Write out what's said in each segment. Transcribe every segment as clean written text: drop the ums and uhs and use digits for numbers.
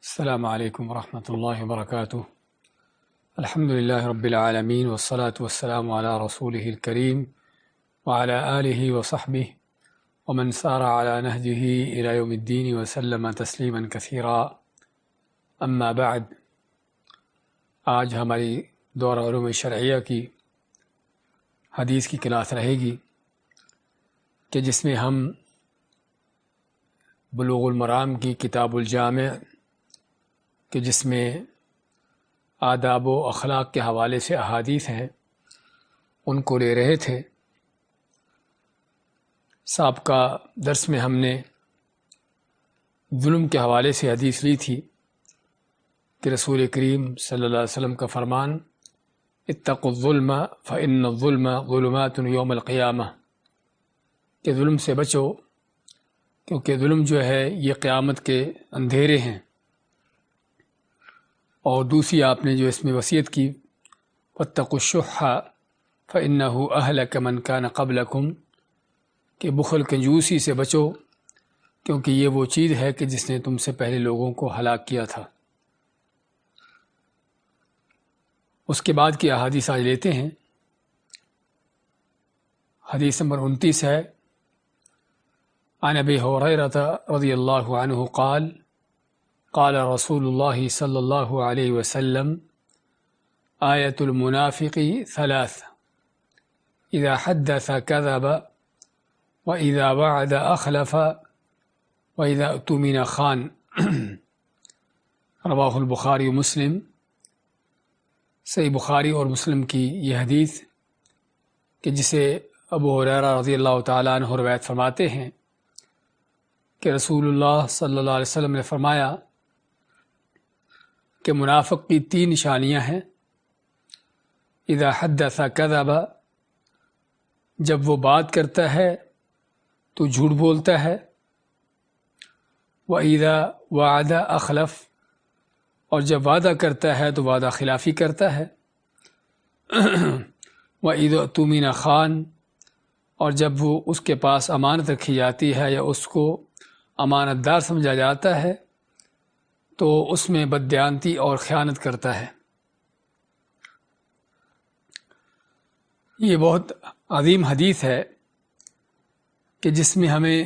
السلام علیکم ورحمۃ اللہ وبرکاتہ۔ الحمد للہ رب العالمین والصلاة والسلام علی رسولہ الکریم وعلی آلہ وصحبہ ومن سار علی نہجہ الی یوم الدین وسلم تسلیما کثیرا، اما بعد۔ آج ہماری دورہ علوم شرعیہ کی حدیث کی کلاس رہے گی کہ جس میں ہم بلوغ المرام کی کتاب الجامع کہ جس میں آداب و اخلاق کے حوالے سے احادیث ہیں ان کو لے رہے تھے۔ سابقہ درس میں ہم نے ظلم کے حوالے سے حدیث لی تھی کہ رسول کریم صلی اللہ علیہ وسلم کا فرمان اتقوا الظلم فإن الظلم ظلمات یوم القیامہ، کہ ظلم سے بچو کیونکہ ظلم جو ہے یہ قیامت کے اندھیرے ہیں۔ اور دوسری آپ نے جو اس میں وصیت کی واتقوا الشح فإنہ اہلک من کان قبلکم، کہ بخل کنجوسی سے بچو کیونکہ یہ وہ چیز ہے کہ جس نے تم سے پہلے لوگوں کو ہلاک کیا تھا۔ اس کے بعد کی احادیث آج لیتے ہیں۔ حدیث نمبر 29 ہے، عن ابی ہریرہ رضی اللہ عنہ قال قال رسول اللہ صلی اللہ علیہ وسلم آیت المنافق ثلاث اذا حدث كذب واذا وعد اخلف واذا اؤتمن خان، رواہ البخاری مسلم۔ صحیح بخاری اور مسلم کی یہ حدیث کہ جسے ابو ہریرہ رضی اللہ تعالیٰ عنہ روایت فرماتے ہیں کہ رسول اللہ صلی اللہ علیہ وسلم نے فرمایا کہ منافق کی 3 نشانیاں ہیں۔ اذا حدث کذب، جب وہ بات کرتا ہے تو جھوٹ بولتا ہے۔ وَإِذَا وَعَدَ أَخْلَفَ، اور جب وعدہ کرتا ہے تو وعدہ خلافی کرتا ہے۔ وَإِذَا اؤْتُمِنَ خَانَ، اور جب وہ اس کے پاس امانت رکھی جاتی ہے یا اس کو امانت دار سمجھا جاتا ہے تو اس میں بددیانتی اور خیانت کرتا ہے۔ یہ بہت عظیم حدیث ہے کہ جس میں ہمیں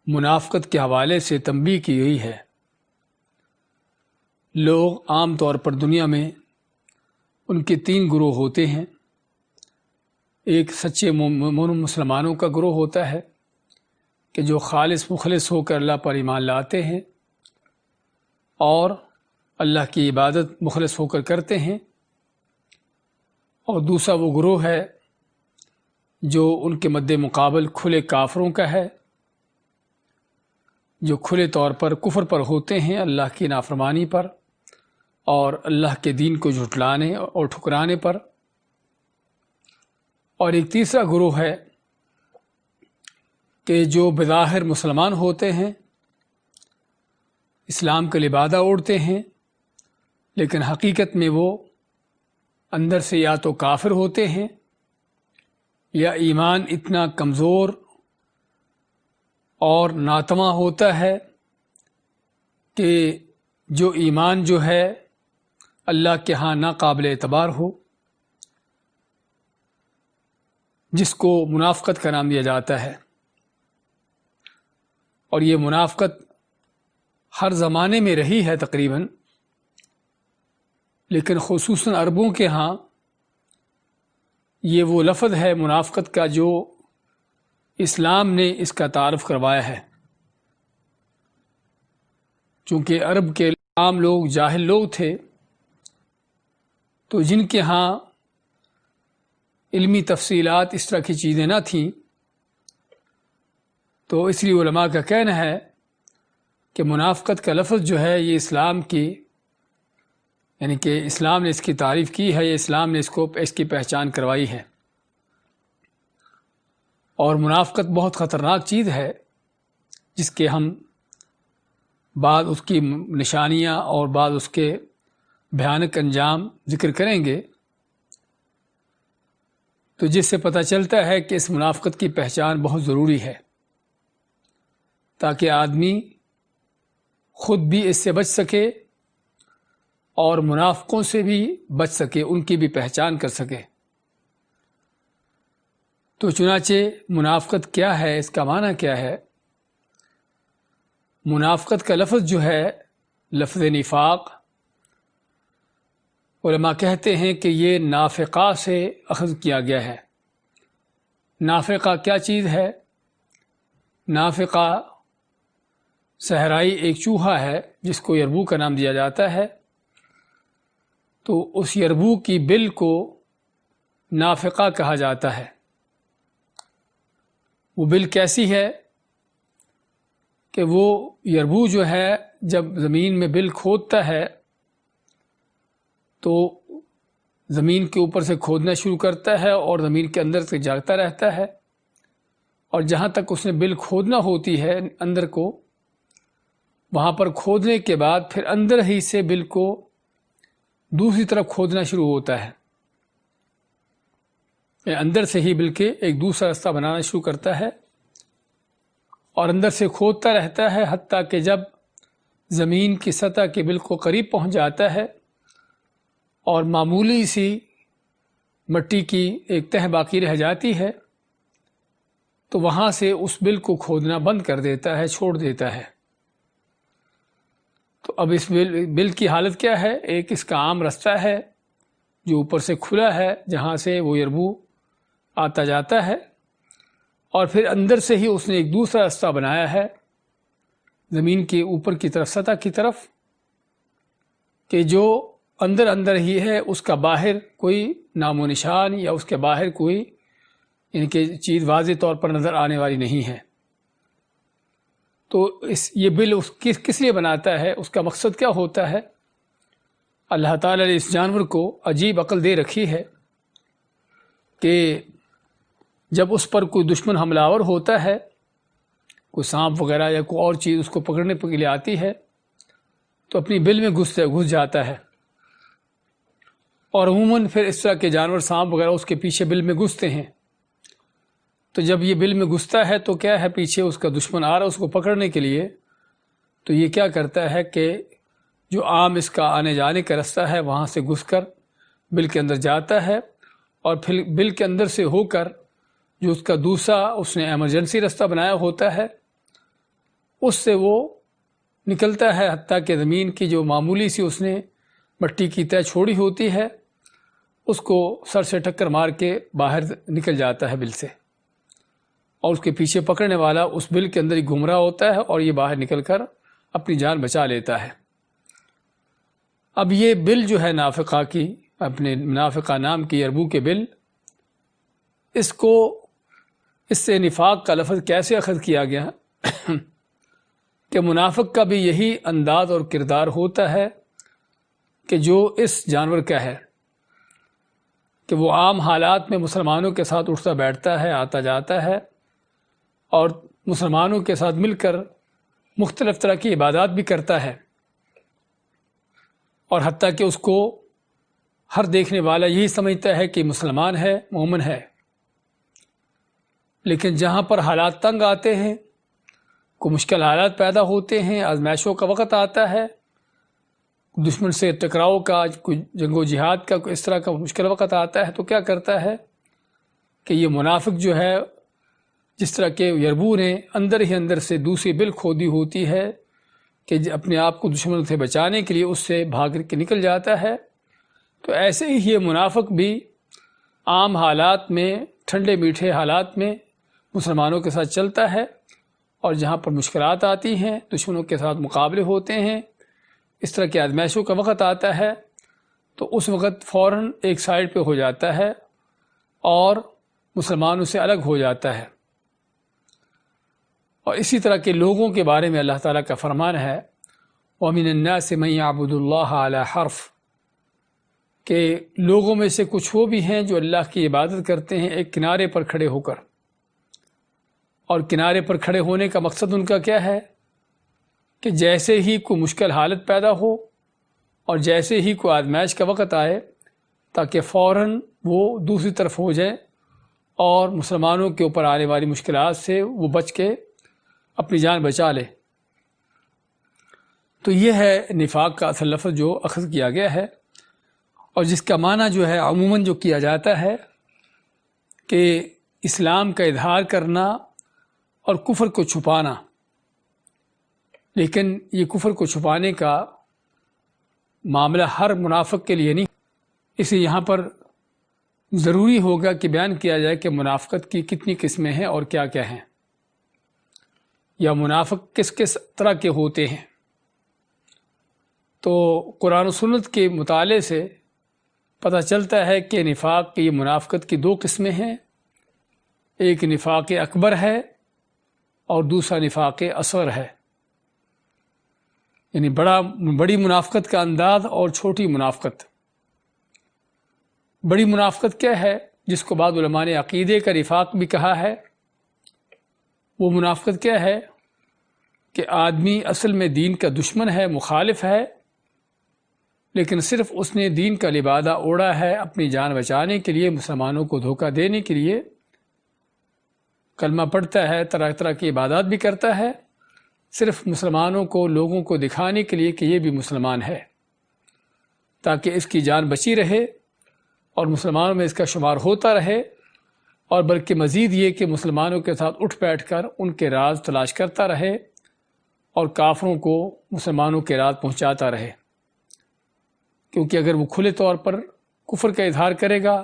منافقت کے حوالے سے تنبیہ کی گئی ہے۔ لوگ عام طور پر دنیا میں ان کے 3 گروہ ہوتے ہیں۔ ایک سچے مسلمانوں کا گروہ ہوتا ہے کہ جو خالص مخلص ہو کر اللہ پر ایمان لاتے ہیں اور اللہ کی عبادت مخلص ہو کر کرتے ہیں، اور دوسرا وہ گروہ ہے جو ان کے مد مقابل کھلے کافروں کا ہے، جو کھلے طور پر کفر پر ہوتے ہیں، اللہ کی نافرمانی پر اور اللہ کے دین کو جھٹلانے اور ٹھکرانے پر۔ اور ایک تیسرا گروہ ہے کہ جو بظاہر مسلمان ہوتے ہیں، اسلام کا لبادہ اوڑھتے ہیں، لیکن حقیقت میں وہ اندر سے یا تو کافر ہوتے ہیں یا ایمان اتنا کمزور اور ناتواں ہوتا ہے کہ جو ایمان جو ہے اللہ کے ہاں ناقابل اعتبار ہو، جس کو منافقت کا نام دیا جاتا ہے۔ اور یہ منافقت ہر زمانے میں رہی ہے تقریباً، لیکن خصوصاً عربوں کے ہاں یہ وہ لفظ ہے منافقت کا جو اسلام نے اس کا تعارف کروایا ہے۔ چونکہ عرب کے عام لوگ جاہل لوگ تھے، تو جن کے ہاں علمی تفصیلات اس طرح کی چیزیں نہ تھیں، تو اس لیے علماء کا کہنا ہے کہ منافقت کا لفظ جو ہے یہ اسلام کی، یعنی کہ اسلام نے اس کی تعریف کی ہے، یا اسلام نے اس کی پہچان کروائی ہے۔ اور منافقت بہت خطرناک چیز ہے جس کے ہم بعد اس کی نشانیاں اور بعد اس کے بھیانک انجام ذکر کریں گے، تو جس سے پتہ چلتا ہے کہ اس منافقت کی پہچان بہت ضروری ہے، تاکہ آدمی خود بھی اس سے بچ سکے اور منافقوں سے بھی بچ سکے، ان کی بھی پہچان کر سکے۔ تو چنانچہ منافقت کیا ہے، اس کا معنی کیا ہے؟ منافقت کا لفظ جو ہے، لفظ نفاق، علماء کہتے ہیں کہ یہ نافقہ سے اخذ کیا گیا ہے۔ نافقہ کیا چیز ہے؟ نافقہ صحرائی ایک چوہا ہے جس کو یربوع کا نام دیا جاتا ہے، تو اس یربوع کی بل کو نافقہ کہا جاتا ہے۔ وہ بل کیسی ہے کہ وہ یربوع جو ہے جب زمین میں بل کھودتا ہے تو زمین کے اوپر سے کھودنا شروع کرتا ہے اور زمین کے اندر سے جاگتا رہتا ہے، اور جہاں تک اس نے بل کھودنا ہوتی ہے اندر کو، وہاں پر کھودنے کے بعد پھر اندر ہی سے بل کو دوسری طرف کھودنا شروع ہوتا ہے، اندر سے ہی بل کے ایک دوسرا راستہ بنانا شروع کرتا ہے اور اندر سے کھودتا رہتا ہے، حتیٰ کہ جب زمین کی سطح کے بالکل قریب پہنچ جاتا ہے اور معمولی سی مٹی کی ایک تہہ باقی رہ جاتی ہے تو وہاں سے اس بل کو کھودنا بند کر دیتا ہے، چھوڑ دیتا ہے۔ تو اب اس بل کی حالت کیا ہے؟ ایک اس کا عام راستہ ہے جو اوپر سے کھلا ہے، جہاں سے وہ یربوع آتا جاتا ہے، اور پھر اندر سے ہی اس نے ایک دوسرا راستہ بنایا ہے زمین کے اوپر کی طرف، سطح کی طرف، کہ جو اندر ہی ہے، اس کا باہر کوئی نام و نشان یا اس کے باہر کوئی ان کی چیز واضح طور پر نظر آنے والی نہیں ہے۔ تو یہ بل کس لیے بناتا ہے؟ اس کا مقصد کیا ہوتا ہے؟ اللہ تعالیٰ نے اس جانور کو عجیب عقل دے رکھی ہے کہ جب اس پر کوئی دشمن حملہ آور ہوتا ہے، کوئی سانپ وغیرہ یا کوئی اور چیز اس کو پکڑنے کے لیے آتی ہے، تو اپنی بل میں گھس جاتا ہے، اور عموماً پھر اس طرح کے جانور سانپ وغیرہ اس کے پیچھے بل میں گھستے ہیں۔ تو جب یہ بل میں گھستا ہے تو کیا ہے، پیچھے اس کا دشمن آ رہا اس کو پکڑنے کے لیے، تو یہ کیا کرتا ہے کہ جو عام اس کا آنے جانے کا راستہ ہے وہاں سے گھس کر بل کے اندر جاتا ہے، اور پھر بل کے اندر سے ہو کر جو اس کا دوسرا اس نے ایمرجنسی راستہ بنایا ہوتا ہے اس سے وہ نکلتا ہے، حتیٰ کہ زمین کی جو معمولی سی اس نے مٹی کی تہ چھوڑی ہوتی ہے اس کو سر سے ٹکر مار کے باہر نکل جاتا ہے بل سے، اور اس کے پیچھے پکڑنے والا اس بل کے اندر ہی گھوم رہا ہوتا ہے اور یہ باہر نکل کر اپنی جان بچا لیتا ہے۔ اب یہ بل جو ہے نافقہ کی، اپنے نافقہ نام کی یربوع کے بل، اس سے نفاق کا لفظ کیسے اخذ کیا گیا کہ منافق کا بھی یہی انداز اور کردار ہوتا ہے کہ جو اس جانور کا ہے، کہ وہ عام حالات میں مسلمانوں کے ساتھ اٹھتا بیٹھتا ہے، آتا جاتا ہے، اور مسلمانوں کے ساتھ مل کر مختلف طرح کی عبادات بھی کرتا ہے، اور حتیٰ کہ اس کو ہر دیکھنے والا یہی سمجھتا ہے کہ مسلمان ہے، مومن ہے۔ لیکن جہاں پر حالات تنگ آتے ہیں، کوئی مشکل حالات پیدا ہوتے ہیں، آزمائشوں کا وقت آتا ہے، دشمن سے ٹکراؤ کا، کوئی جنگ و جہاد کا، کوئی اس طرح کا مشکل وقت آتا ہے، تو کیا کرتا ہے کہ یہ منافق جو ہے، جس طرح کہ یربوع نے اندر ہی اندر سے دوسری بل کھودی ہوتی ہے کہ اپنے آپ کو دشمن سے بچانے کے لیے اس سے بھاگ کے نکل جاتا ہے، تو ایسے ہی یہ منافق بھی عام حالات میں، ٹھنڈے میٹھے حالات میں مسلمانوں کے ساتھ چلتا ہے، اور جہاں پر مشکلات آتی ہیں، دشمنوں کے ساتھ مقابلے ہوتے ہیں، اس طرح کی آزمائشوں کا وقت آتا ہے، تو اس وقت فوراً ایک سائڈ پہ ہو جاتا ہے اور مسلمانوں سے الگ ہو جاتا ہے۔ اور اسی طرح کے لوگوں کے بارے میں اللہ تعالیٰ کا فرمان ہے، وَمِنَ النَّاسِ مَن يَعْبُدُ اللَّهَ عَلَى حَرْفٍ، کہ لوگوں میں سے کچھ وہ بھی ہیں جو اللہ کی عبادت کرتے ہیں ایک کنارے پر کھڑے ہو کر، اور کنارے پر کھڑے ہونے کا مقصد ان کا کیا ہے کہ جیسے ہی کوئی مشکل حالت پیدا ہو اور جیسے ہی کوئی آزمائش کا وقت آئے تاکہ فوراً وہ دوسری طرف ہو جائیں اور مسلمانوں کے اوپر آنے والی مشکلات سے وہ بچ کے اپنی جان بچا لے۔ تو یہ ہے نفاق کا اصل لفظ جو اخذ کیا گیا ہے، اور جس کا معنی جو ہے عموماً جو کیا جاتا ہے کہ اسلام کا اظہار کرنا اور کفر کو چھپانا، لیکن یہ کفر کو چھپانے کا معاملہ ہر منافق کے لیے نہیں، اسے یہاں پر ضروری ہوگا کہ بیان کیا جائے کہ منافقت کی کتنی قسمیں ہیں اور کیا کیا ہیں، یا منافق کس کس طرح کے ہوتے ہیں۔ تو قرآن و سنت کے مطالعے سے پتہ چلتا ہے کہ نفاق کی منافقت کی دو قسمیں ہیں، ایک نفاق اکبر ہے اور دوسرا نفاق اصغر ہے، یعنی بڑی منافقت کا انداز اور چھوٹی منافقت۔ بڑی منافقت کیا ہے، جس کو بعض علماء نے عقیدے کا نفاق بھی کہا ہے؟ وہ منافقت کیا ہے کہ آدمی اصل میں دین کا دشمن ہے، مخالف ہے، لیکن صرف اس نے دین کا لبادہ اوڑھا ہے اپنی جان بچانے کے لیے، مسلمانوں کو دھوکہ دینے کے لیے، کلمہ پڑھتا ہے، طرح طرح کی عبادات بھی کرتا ہے، صرف مسلمانوں کو، لوگوں کو دکھانے کے لیے کہ یہ بھی مسلمان ہے، تاکہ اس کی جان بچی رہے اور مسلمانوں میں اس کا شمار ہوتا رہے، اور بلکہ مزید یہ کہ مسلمانوں کے ساتھ اٹھ بیٹھ کر ان کے راز تلاش کرتا رہے اور کافروں کو مسلمانوں کے راز پہنچاتا رہے، کیونکہ اگر وہ کھلے طور پر کفر کا اظہار کرے گا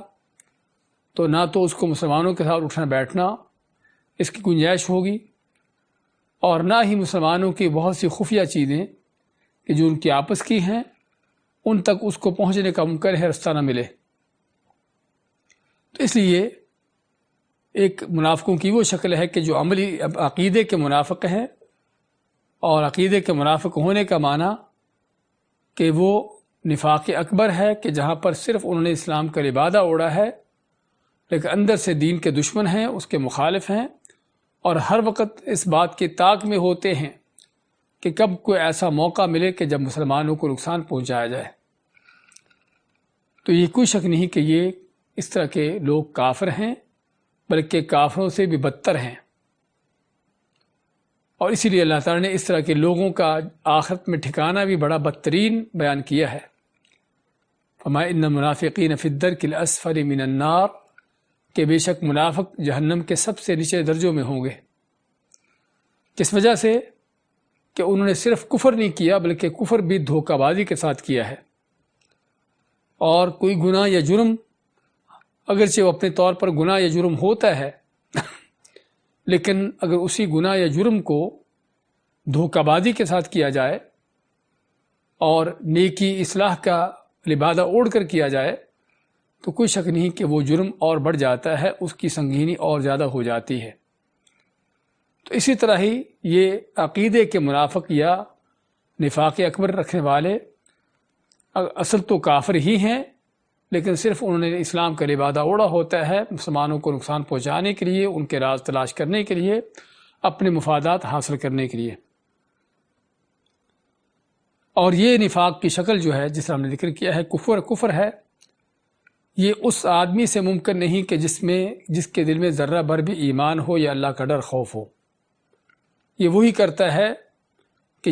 تو نہ تو اس کو مسلمانوں کے ساتھ اٹھنا بیٹھنا اس کی گنجائش ہوگی، اور نہ ہی مسلمانوں کی بہت سی خفیہ چیزیں کہ جو ان کی آپس کی ہیں ان تک اس کو پہنچنے کا ممکن ہے رستہ نہ ملے۔ تو اس لیے ایک منافقوں کی وہ شکل ہے کہ جو عملی عقیدے کے منافق ہیں، اور عقیدے کے منافق ہونے کا معنی کہ وہ نفاق اکبر ہے کہ جہاں پر صرف انہوں نے اسلام کا لبادہ اوڑھا ہے، لیکن اندر سے دین کے دشمن ہیں، اس کے مخالف ہیں، اور ہر وقت اس بات کی طاق میں ہوتے ہیں کہ کب کوئی ایسا موقع ملے کہ جب مسلمانوں کو نقصان پہنچایا جائے۔ تو یہ کوئی شک نہیں کہ یہ اس طرح کے لوگ کافر ہیں، بلکہ کافروں سے بھی بدتر ہیں، اور اسی لیے اللہ تعالیٰ نے اس طرح کے لوگوں کا آخرت میں ٹھکانہ بھی بڑا بدترین بیان کیا ہے۔ فرمایا ان المنافقین فی الدرک الاسفل من النار، کہ بے شک منافق جہنم کے سب سے نیچے درجوں میں ہوں گے۔ کس وجہ سے؟ کہ انہوں نے صرف کفر نہیں کیا بلکہ کفر بھی دھوکہ بازی کے ساتھ کیا ہے، اور کوئی گناہ یا جرم اگرچہ وہ اپنے طور پر گناہ یا جرم ہوتا ہے لیکن اگر اسی گناہ یا جرم کو دھوکہ بازی کے ساتھ کیا جائے اور نیکی اصلاح کا لبادہ اوڑھ کر کیا جائے تو کوئی شک نہیں کہ وہ جرم اور بڑھ جاتا ہے، اس کی سنگینی اور زیادہ ہو جاتی ہے۔ تو اسی طرح ہی یہ عقیدے کے منافق یا نفاق اکبر رکھنے والے اصل تو کافر ہی ہیں، لیکن صرف انہوں نے اسلام کا لبادہ اوڑھا ہوتا ہے مسلمانوں کو نقصان پہنچانے کے لیے، ان کے راز تلاش کرنے کے لیے، اپنے مفادات حاصل کرنے کے لیے۔ اور یہ نفاق کی شکل جو ہے جس طرح ہم نے ذکر کیا ہے کفر ہے، یہ اس آدمی سے ممکن نہیں کہ جس کے دل میں ذرہ بھر بھی ایمان ہو یا اللہ کا ڈر خوف ہو۔ یہ وہی کرتا ہے کہ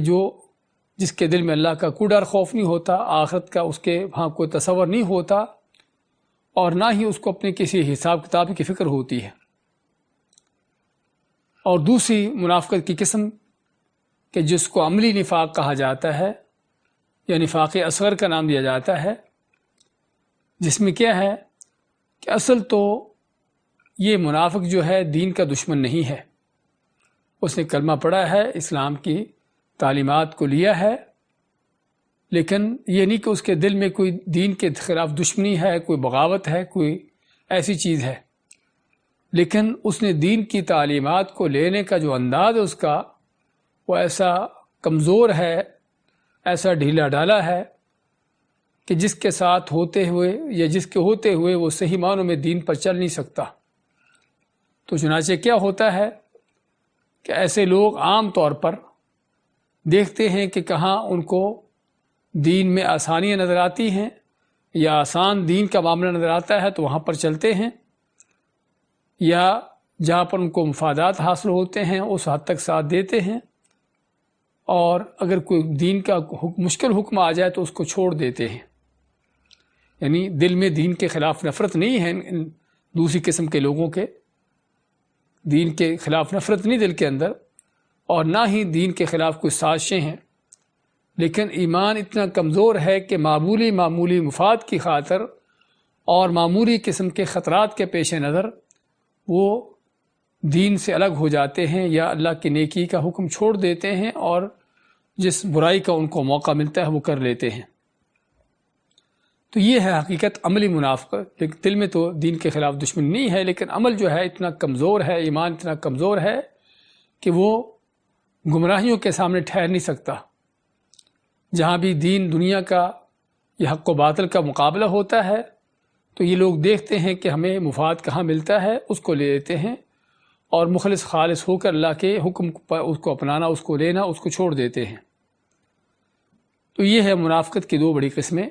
جس کے دل میں اللہ کا کوئی ڈر خوف نہیں ہوتا، آخرت کا اس کے وہاں کوئی تصور نہیں ہوتا، اور نہ ہی اس کو اپنے کسی حساب کتاب کی فکر ہوتی ہے۔ اور دوسری منافقت کی قسم کہ جس کو عملی نفاق کہا جاتا ہے یا نفاق اصغر کا نام دیا جاتا ہے، جس میں کیا ہے کہ اصل تو یہ منافق جو ہے دین کا دشمن نہیں ہے، اس نے کلمہ پڑھا ہے، اسلام کی تعلیمات کو لیا ہے، لیکن یہ نہیں کہ اس کے دل میں کوئی دین کے خلاف دشمنی ہے، کوئی بغاوت ہے، کوئی ایسی چیز ہے، لیکن اس نے دین کی تعلیمات کو لینے کا جو انداز ہے اس کا وہ ایسا کمزور ہے، ایسا ڈھیلا ڈالا ہے کہ جس کے ساتھ ہوتے ہوئے یا جس کے ہوتے ہوئے وہ صحیح معنوں میں دین پر چل نہیں سکتا۔ تو چنانچہ کیا ہوتا ہے کہ ایسے لوگ عام طور پر دیکھتے ہیں کہ کہاں ان کو دین میں آسانیاں نظر آتی ہیں یا آسان دین کا معاملہ نظر آتا ہے تو وہاں پر چلتے ہیں، یا جہاں پر ان کو مفادات حاصل ہوتے ہیں اس حد تک ساتھ دیتے ہیں، اور اگر کوئی دین کا مشکل حکم آ جائے تو اس کو چھوڑ دیتے ہیں. یعنی دل میں دین کے خلاف نفرت نہیں ہے ان دوسری قسم کے لوگوں کے، دین کے خلاف نفرت نہیں دل کے اندر، اور نہ ہی دین کے خلاف کوئی سازشیں ہیں، لیکن ایمان اتنا کمزور ہے کہ معمولی مفاد کی خاطر اور معمولی قسم کے خطرات کے پیش نظر وہ دین سے الگ ہو جاتے ہیں یا اللہ کی نیکی کا حکم چھوڑ دیتے ہیں، اور جس برائی کا ان کو موقع ملتا ہے وہ کر لیتے ہیں. تو یہ ہے حقیقت عملی منافقت. لیکن دل میں تو دین کے خلاف دشمنی نہیں ہے، لیکن عمل جو ہے اتنا کمزور ہے، ایمان اتنا کمزور ہے کہ وہ گمراہیوں کے سامنے ٹھہر نہیں سکتا. جہاں بھی دین دنیا کا یا حق و باطل کا مقابلہ ہوتا ہے تو یہ لوگ دیکھتے ہیں کہ ہمیں مفاد کہاں ملتا ہے، اس کو لے لیتے ہیں، اور مخلص خالص ہو کر اللہ کے حکم پر اس کو اپنانا، اس کو لینا، اس کو چھوڑ دیتے ہیں. تو یہ ہے منافقت کی دو بڑی قسمیں.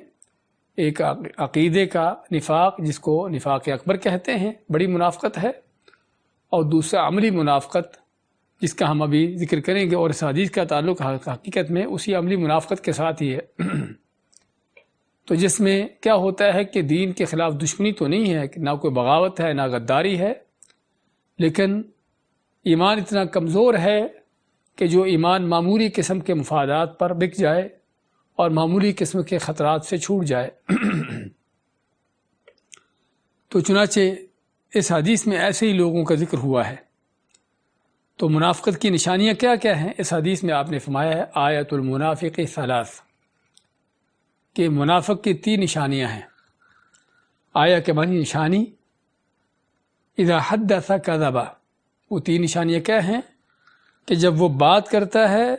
ایک عقیدے کا نفاق جس کو نفاق اکبر کہتے ہیں، بڑی منافقت ہے، اور دوسرا عملی منافقت جس کا ہم ابھی ذکر کریں گے، اور اس حدیث کا تعلق حقیقت میں اسی عملی منافقت کے ساتھ ہی ہے. تو جس میں کیا ہوتا ہے کہ دین کے خلاف دشمنی تو نہیں ہے، نہ کوئی بغاوت ہے، نہ غداری ہے، لیکن ایمان اتنا کمزور ہے کہ جو ایمان معمولی قسم کے مفادات پر بک جائے اور معمولی قسم کے خطرات سے چھوٹ جائے. تو چنانچہ اس حدیث میں ایسے ہی لوگوں کا ذکر ہوا ہے. تو منافقت کی نشانیاں کیا کیا ہیں؟ اس حدیث میں آپ نے فرمایا ہے آیت المنافق ثلاث، کہ منافق کی 3 نشانیاں ہیں. آیا کے معنی نشانی، اذا حدث کذب. وہ 3 نشانیاں کیا ہیں؟ کہ جب وہ بات کرتا ہے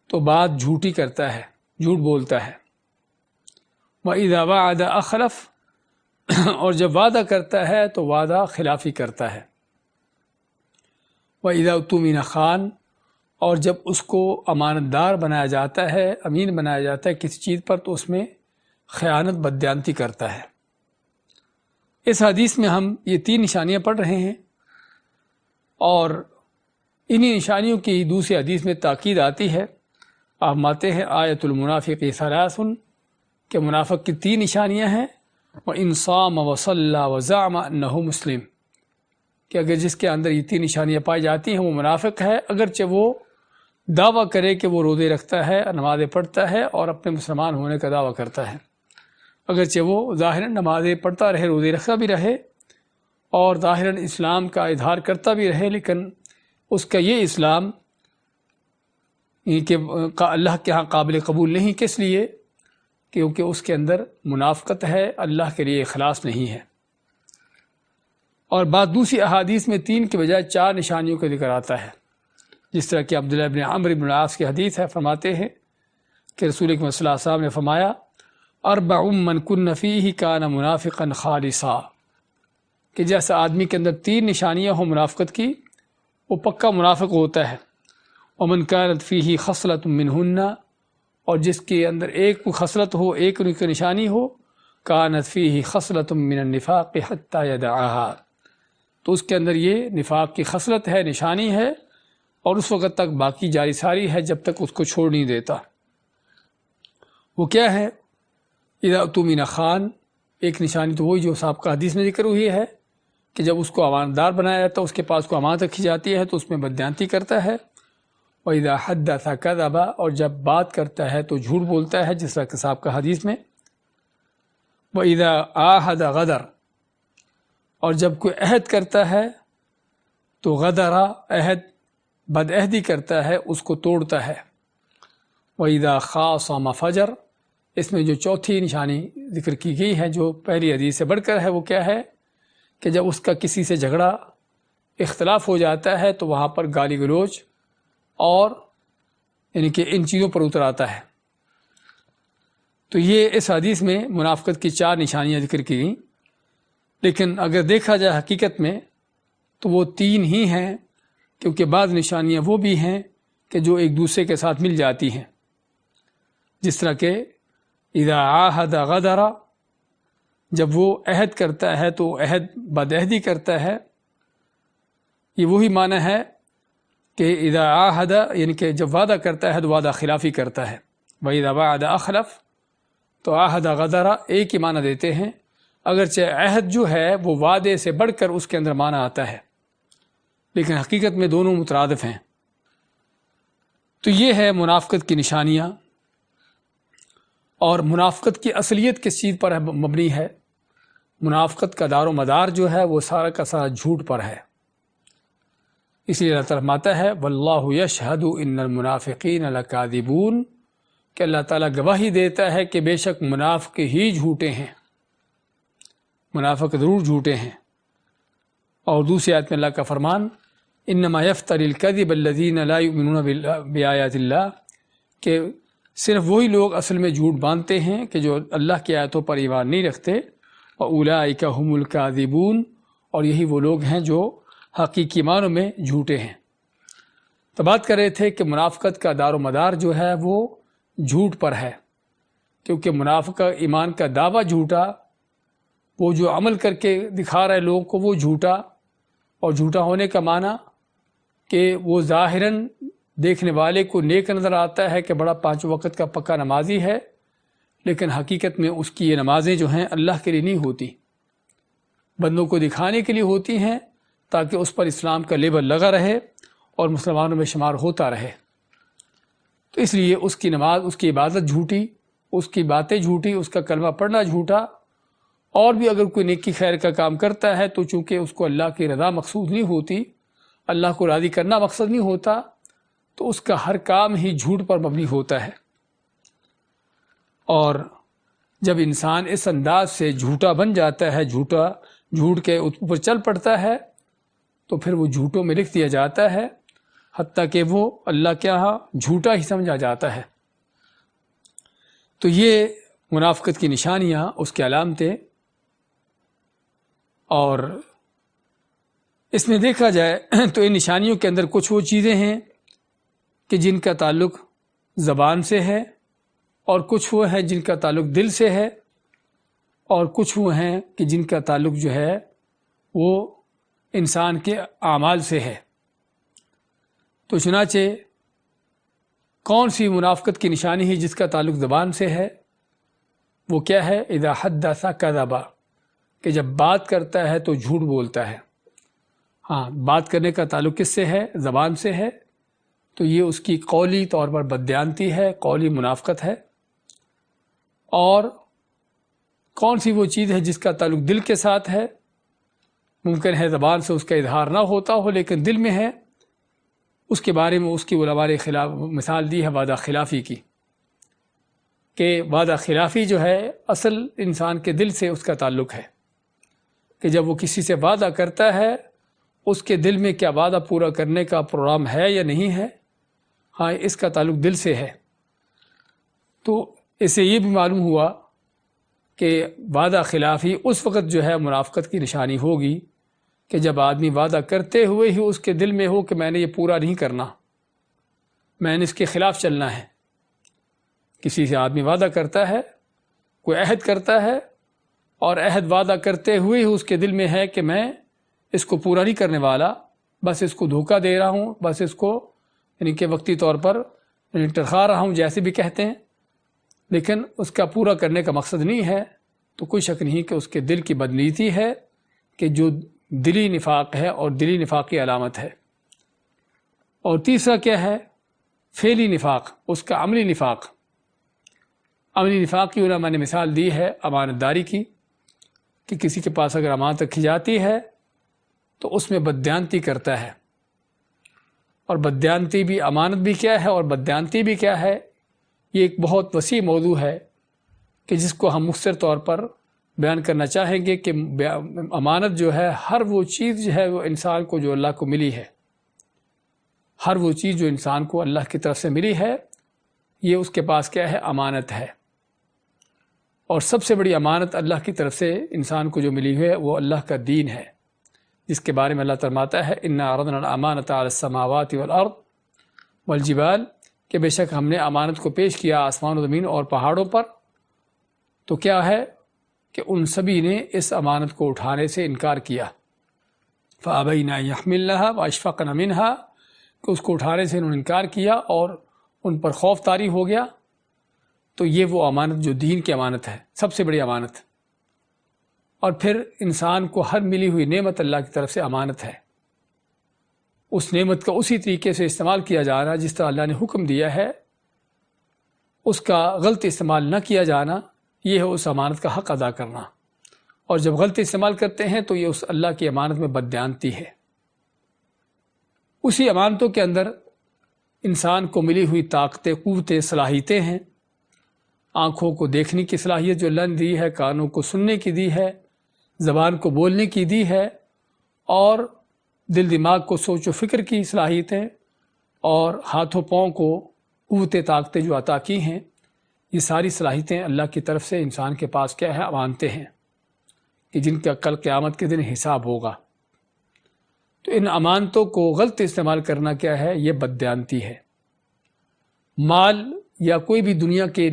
تو بات جھوٹی کرتا ہے، جھوٹ بولتا ہے. وَإِذَا وَعَدَ أَخْلَفَ. اور جب وعدہ کرتا ہے تو وعدہ خلافی کرتا ہے. وَإِذَا اؤْتُمِنَ خَانَ. اور جب اس کو امانت دار بنایا جاتا ہے، امین بنایا جاتا ہے کسی چیز پر، تو اس میں خیانت بددیانتی کرتا ہے. اس حدیث میں ہم یہ 3 نشانیاں پڑھ رہے ہیں، اور انہی نشانیوں کی دوسری حدیث میں تاکید آتی ہے. آپ ماتے ہیں آیت المنافق ثلاث، کہ منافق کی 3 نشانیاں ہیں. وَإِنْ صَامَ وَصَلَّى وَزَعَمَ أَنَّهُ مسلم، کہ اگر جس کے اندر یہ 3 نشانیاں پائی جاتی ہیں وہ منافق ہے، اگرچہ وہ دعویٰ کرے کہ وہ روزے رکھتا ہے، نمازیں پڑھتا ہے اور اپنے مسلمان ہونے کا دعویٰ کرتا ہے. اگرچہ وہ ظاہراً نمازیں پڑھتا رہے، روزے رکھتا بھی رہے، اور ظاہراً اسلام کا اظہار کرتا بھی رہے، لیکن اس کا یہ اسلام کہ اللہ کے ہاں قابل قبول نہیں. کس لیے؟ کیونکہ اس کے اندر منافقت ہے، اللہ کے لیے اخلاص نہیں ہے. اور بعد دوسری احادیث میں 3 کے بجائے 4 نشانیوں کا ذکر آتا ہے، جس طرح کہ عبداللہ بن عمرو بن العاص کی حدیث ہے. فرماتے ہیں کہ رسول اکرم صلی اللہ علیہ وسلم نے فرمایا 4 من کن فیہ کان منافقا خالصا، کہ جیسا آدمی کے اندر 3 نشانیاں ہوں منافقت کی، وہ پکا منافق ہوتا ہے. ومن کانت فیہ خصلۃ منہن، اور جس کے اندر ایک خصلت ہو، ایک ان کی نشانی ہو، کانت فیہ خصلۃ من النفاق حتی یدعہا، تو اس کے اندر یہ نفاق کی خصلت ہے، نشانی ہے، اور اس وقت تک باقی جاری ساری ہے جب تک اس کو چھوڑ نہیں دیتا. وہ کیا ہے؟ اذا اؤتمن خان. ایک نشانی تو وہی جو سابقہ حدیث میں ذکر ہوئی ہے کہ جب اس کو امانت دار بنایا جاتا ہے، اس کے پاس کو امانت رکھی جاتی ہے تو اس میں بددیانتی کرتا ہے. وَإِذَا حَدَّثَ كَذَبَ. اور جب بات کرتا ہے تو جھوٹ بولتا ہے، جس طرح کہ سابقہ حدیث میں. وَإِذَا عَاهَدَ غَدَرَ. اور جب کوئی عہد کرتا ہے تو غدرا، عہد بدعہدی کرتا ہے، اس کو توڑتا ہے. وَإِذَا خَاصَمَ فَجَرَ. اس میں جو چوتھی نشانی ذکر کی گئی ہے، جو پہلی حدیث سے بڑھ کر ہے، وہ کیا ہے؟ کہ جب اس کا کسی سے جھگڑا اختلاف ہو جاتا ہے تو وہاں پر گالی گلوچ اور یعنی کہ ان چیزوں پر اتر آتا ہے. تو یہ اس حدیث میں منافقت کی 4 نشانیاں ذکر کی گئیں، لیکن اگر دیکھا جائے حقیقت میں تو وہ 3 ہی ہیں، کیونکہ بعض نشانیاں وہ بھی ہیں کہ جو ایک دوسرے کے ساتھ مل جاتی ہیں، جس طرح کہ اذا عاہد غدر. جب وہ عہد کرتا ہے تو عہد بدعہدی کرتا ہے. یہ وہی معنی ہے کہ اذا عاہد یعنی کہ جب وعدہ کرتا ہے تو وعدہ خلافی کرتا ہے، وَإِذَا وَعَدَ أَخْلَفَ، تو عہد غدرہ ایک ہی معنی دیتے ہیں، اگرچہ عہد جو ہے وہ وعدے سے بڑھ کر اس کے اندر معنی آتا ہے، لیکن حقیقت میں دونوں مترادف ہیں۔ تو یہ ہے منافقت کی نشانیاں، اور منافقت کی اصلیت کس چیز پر مبنی ہے؟ منافقت کا دار و مدار جو ہے وہ سارا کا سارا جھوٹ پر ہے۔ اس لیے اللہ تعالیٰ فرماتا ہے واللہ یشہد ان المنافقین لکاذبون، کہ اللہ تعالیٰ گواہی دیتا ہے کہ بے شک منافق ہی جھوٹے ہیں، منافق ضرور جھوٹے ہیں۔ اور دوسری آیت میں اللہ کا فرمان انما یفتری الکذب الذین لا یؤمنون بآیات اللہ، کہ صرف وہی لوگ اصل میں جھوٹ باندھتے ہیں کہ جو اللہ کی آیتوں پر ایمان نہیں رکھتے، وَأُولَٰئِكَ هُمُ الْكَاذِبُونَ، اور یہی وہ لوگ ہیں جو حقیقی معنوں میں جھوٹے ہیں۔ تو بات کر رہے تھے کہ منافقت کا دار و مدار جو ہے وہ جھوٹ پر ہے، کیونکہ منافق ایمان کا دعویٰ جھوٹا، وہ جو عمل کر کے دکھا رہے لوگوں کو وہ جھوٹا، اور جھوٹا ہونے کا معنی کہ وہ ظاہراً دیکھنے والے کو نیک نظر آتا ہے کہ بڑا 5 وقت کا پکا نمازی ہے، لیکن حقیقت میں اس کی یہ نمازیں جو ہیں اللہ کے لیے نہیں ہوتی، بندوں کو دکھانے کے لیے ہوتی ہیں تاکہ اس پر اسلام کا لیبل لگا رہے اور مسلمانوں میں شمار ہوتا رہے۔ تو اس لیے اس کی نماز، اس کی عبادت جھوٹی، اس کی باتیں جھوٹی، اس کا کلمہ پڑھنا جھوٹا، اور بھی اگر کوئی نیکی خیر کا کام کرتا ہے تو چونکہ اس کو اللہ کی رضا مقصود نہیں ہوتی، اللہ کو راضی کرنا مقصد نہیں ہوتا، تو اس کا ہر کام ہی جھوٹ پر مبنی ہوتا ہے۔ اور جب انسان اس انداز سے جھوٹا بن جاتا ہے، جھوٹ کے اوپر چل پڑتا ہے، تو پھر وہ جھوٹوں میں لکھ دیا جاتا ہے، حتیٰ کہ وہ اللہ کے یہاں جھوٹا ہی سمجھا جاتا ہے۔ تو یہ منافقت کی نشانیاں، اس کی علامتیں، اور اس میں دیکھا جائے تو ان نشانیوں کے اندر کچھ وہ چیزیں ہیں کہ جن کا تعلق زبان سے ہے، اور کچھ وہ ہیں جن کا تعلق دل سے ہے، اور کچھ وہ ہیں کہ جن کا تعلق جو ہے وہ انسان کے اعمال سے ہے۔ تو چنانچہ کون سی منافقت کی نشانی ہے جس کا تعلق زبان سے ہے؟ وہ کیا ہے؟ اذا حدث کذب، کہ جب بات کرتا ہے تو جھوٹ بولتا ہے۔ ہاں، بات کرنے کا تعلق کس سے ہے؟ زبان سے ہے، تو یہ اس کی قولی طور پر بددیانتی ہے، قولی منافقت ہے۔ اور کون سی وہ چیز ہے جس کا تعلق دل کے ساتھ ہے؟ ممکن ہے زبان سے اس کا اظہار نہ ہوتا ہو لیکن دل میں ہے، اس کے بارے میں اس کی علماء نے مثال دی ہے وعدہ خلافی کی، کہ وعدہ خلافی جو ہے اصل انسان کے دل سے اس کا تعلق ہے، کہ جب وہ کسی سے وعدہ کرتا ہے اس کے دل میں کیا وعدہ پورا کرنے کا پروگرام ہے یا نہیں ہے، ہاں اس کا تعلق دل سے ہے۔ تو اس سے یہ بھی معلوم ہوا کہ وعدہ خلافی اس وقت جو ہے منافقت کی نشانی ہوگی کہ جب آدمی وعدہ کرتے ہوئے ہی اس کے دل میں ہو کہ میں نے یہ پورا نہیں کرنا، میں نے اس کے خلاف چلنا ہے۔ کسی سے آدمی وعدہ کرتا ہے، کوئی عہد کرتا ہے، اور عہد وعدہ کرتے ہوئے ہی اس کے دل میں ہے کہ میں اس کو پورا نہیں کرنے والا، بس اس کو دھوکہ دے رہا ہوں، بس اس کو یعنی کہ وقتی طور پر ٹرخا رہا ہوں جیسے بھی کہتے ہیں، لیکن اس کا پورا کرنے کا مقصد نہیں ہے، تو کوئی شک نہیں کہ اس کے دل کی بدنیتی ہے، کہ جو دلی نفاق ہے اور دلی نفاق کی علامت ہے۔ اور تیسرا کیا ہے؟ فعلی نفاق، اس کا عملی نفاق۔ عملی نفاق کی علماء نے مثال دی ہے امانت داری کی، کہ کسی کے پاس اگر امانت رکھی جاتی ہے تو اس میں بددیانتی کرتا ہے، اور بددیانتی بھی، امانت بھی کیا ہے اور بددیانتی بھی کیا ہے، یہ ایک بہت وسیع موضوع ہے کہ جس کو ہم مختصر طور پر بیان کرنا چاہیں گے کہ امانت جو ہے ہر وہ چیز جو ہے وہ انسان کو جو اللہ کو ملی ہے، ہر وہ چیز جو انسان کو اللہ کی طرف سے ملی ہے، یہ اس کے پاس کیا ہے؟ امانت ہے۔ اور سب سے بڑی امانت اللہ کی طرف سے انسان کو جو ملی ہے وہ اللہ کا دین ہے، جس کے بارے میں اللہ فرماتا ہے انا عرضنا الامانۃ علی السماوات والارض والجبال، کہ بے شک ہم نے امانت کو پیش کیا آسمان و زمین اور پہاڑوں پر۔ تو کیا ہے کہ ان سبھی نے اس امانت کو اٹھانے سے انکار کیا، فابین ان یحملنها واشفقن منها، کہ اس کو اٹھانے سے انہوں نے انکار کیا اور ان پر خوف طاری ہو گیا، تو یہ وہ امانت جو دین کی امانت ہے، سب سے بڑی امانت۔ اور پھر انسان کو ہر ملی ہوئی نعمت اللہ کی طرف سے امانت ہے، اس نعمت کا اسی طریقے سے استعمال کیا جا رہا جس طرح اللہ نے حکم دیا ہے، اس کا غلط استعمال نہ کیا جانا، یہ ہے اس امانت کا حق ادا کرنا۔ اور جب غلط استعمال کرتے ہیں تو یہ اس اللہ کی امانت میں بددیانتی ہے۔ اسی امانتوں کے اندر انسان کو ملی ہوئی طاقتیں، قوتیں، صلاحیتیں ہیں۔ آنکھوں کو دیکھنے کی صلاحیت جو اللہ نے دی ہے، کانوں کو سننے کی دی ہے، زبان کو بولنے کی دی ہے، اور دل دماغ کو سوچ و فکر کی صلاحیتیں، اور ہاتھوں پاؤں کو قوتیں، طاقتیں جو عطا کی ہیں، یہ ساری صلاحیتیں اللہ کی طرف سے انسان کے پاس کیا ہے؟ امانتیں ہیں کہ جن کا کل قیامت کے دن حساب ہوگا۔ تو ان امانتوں کو غلط استعمال کرنا کیا ہے؟ یہ بددیانتی ہے۔ مال یا کوئی بھی دنیا کے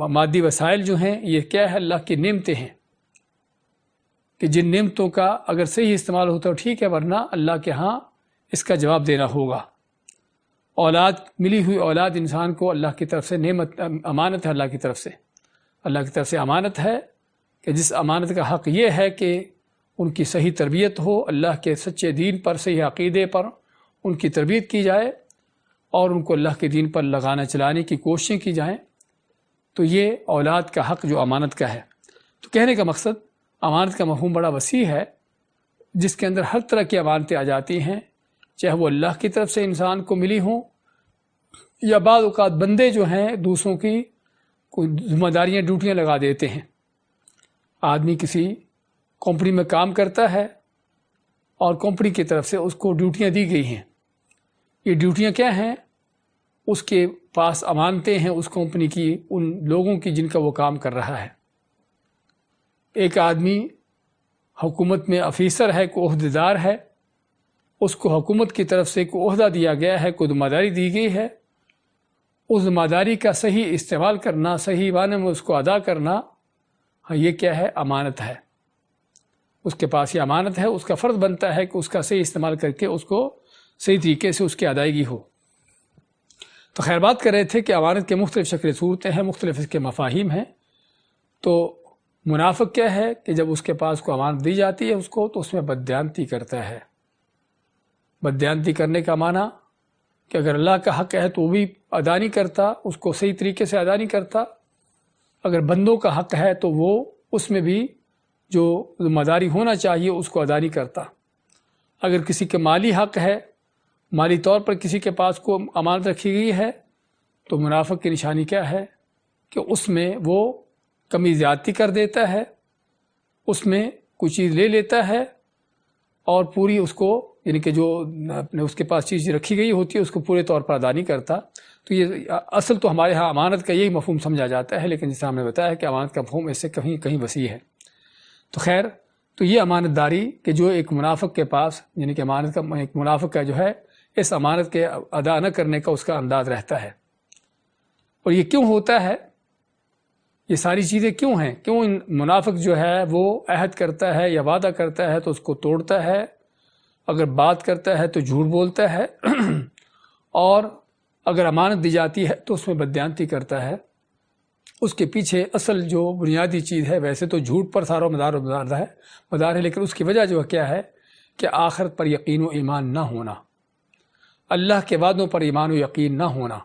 مادی وسائل جو ہیں، یہ کیا ہے؟ اللہ کی نعمتیں ہیں کہ جن نعمتوں کا اگر صحیح استعمال ہوتا ہے ٹھیک ہے، ورنہ اللہ کے ہاں اس کا جواب دینا ہوگا۔ اولاد، ملی ہوئی اولاد انسان کو اللہ کی طرف سے نعمت، امانت ہے، اللہ کی طرف سے امانت ہے کہ جس امانت کا حق یہ ہے کہ ان کی صحیح تربیت ہو، اللہ کے سچے دین پر، صحیح عقیدے پر ان کی تربیت کی جائے اور ان کو اللہ کے دین پر لگانا چلانے کی کوششیں کی جائیں۔ تو یہ اولاد کا حق جو امانت کا ہے۔ تو کہنے کا مقصد، امانت کا مفہوم بڑا وسیع ہے جس کے اندر ہر طرح کی امانتیں آ جاتی ہیں، چاہے وہ اللہ کی طرف سے انسان کو ملی ہوں یا بعض اوقات بندے جو ہیں دوسروں کی کوئی ذمہ داریاں، ڈیوٹیاں لگا دیتے ہیں۔ آدمی کسی کمپنی میں کام کرتا ہے اور کمپنی کی طرف سے اس کو ڈیوٹیاں دی گئی ہیں۔ یہ ڈیوٹیاں کیا ہیں؟ اس کے پاس امانتیں ہیں اس کمپنی کی، ان لوگوں کی جن کا وہ کام کر رہا ہے۔ ایک آدمی حکومت میں افیسر ہے، کوئی عہدیدار ہے، اس کو حکومت کی طرف سے کوئی عہدہ دیا گیا ہے، کوئی ذمہ داری دی گئی ہے، اس ذمہ داری کا صحیح استعمال کرنا، صحیح معنی میں اس کو ادا کرنا، ہاں یہ کیا ہے؟ امانت ہے۔ اس کے پاس یہ امانت ہے، اس کا فرض بنتا ہے کہ اس کا صحیح استعمال کر کے اس کو صحیح طریقے سے اس کی ادائیگی ہو۔ تو خیر بات کر رہے تھے کہ امانت کے مختلف شکل صورتیں ہیں، مختلف اس کے مفاہیم ہیں۔ تو منافق کیا ہے کہ جب اس کے پاس کو امانت دی جاتی ہے اس کو، تو اس میں بددیانتی کرتا ہے۔ بددیانتی کرنے کا معنی کہ اگر اللہ کا حق ہے تو وہ بھی ادا نہیں کرتا، اس کو صحیح طریقے سے ادا نہیں کرتا۔ اگر بندوں کا حق ہے تو وہ اس میں بھی جو ذمہ داری ہونا چاہیے اس کو ادا نہیں کرتا۔ اگر کسی کے مالی حق ہے، مالی طور پر کسی کے پاس کو امانت رکھی گئی ہے، تو منافق کی نشانی کیا ہے کہ اس میں وہ کمی زیادتی کر دیتا ہے، اس میں کوئی چیز لے لیتا ہے اور پوری اس کو، یعنی کہ جو اپنے اس کے پاس چیز رکھی گئی ہوتی ہے اس کو پورے طور پر ادا نہیں کرتا۔ تو یہ اصل تو ہمارے ہاں امانت کا یہی مفہوم سمجھا جاتا ہے، لیکن جیسے ہم نے بتایا کہ امانت کا مفہوم اس سے کہیں وسیع ہے۔ تو خیر، تو یہ امانت داری کہ جو ایک منافق کے پاس، یعنی کہ امانت کا ایک منافق کا جو ہے اس امانت کے ادا نہ کرنے کا اس کا انداز رہتا ہے۔ اور یہ کیوں ہوتا ہے؟ یہ ساری چیزیں کیوں ہیں؟ کیوں ان منافق جو ہے وہ عہد کرتا ہے یا وعدہ کرتا ہے تو اس کو توڑتا ہے، اگر بات کرتا ہے تو جھوٹ بولتا ہے اور اگر امانت دی جاتی ہے تو اس میں بددیانتی کرتا ہے؟ اس کے پیچھے اصل جو بنیادی چیز ہے، ویسے تو جھوٹ پر سارا مدار ہے، لیکن اس کی وجہ جو کیا ہے کہ آخرت پر یقین و ایمان نہ ہونا، اللہ کے وعدوں پر ایمان و یقین نہ ہونا۔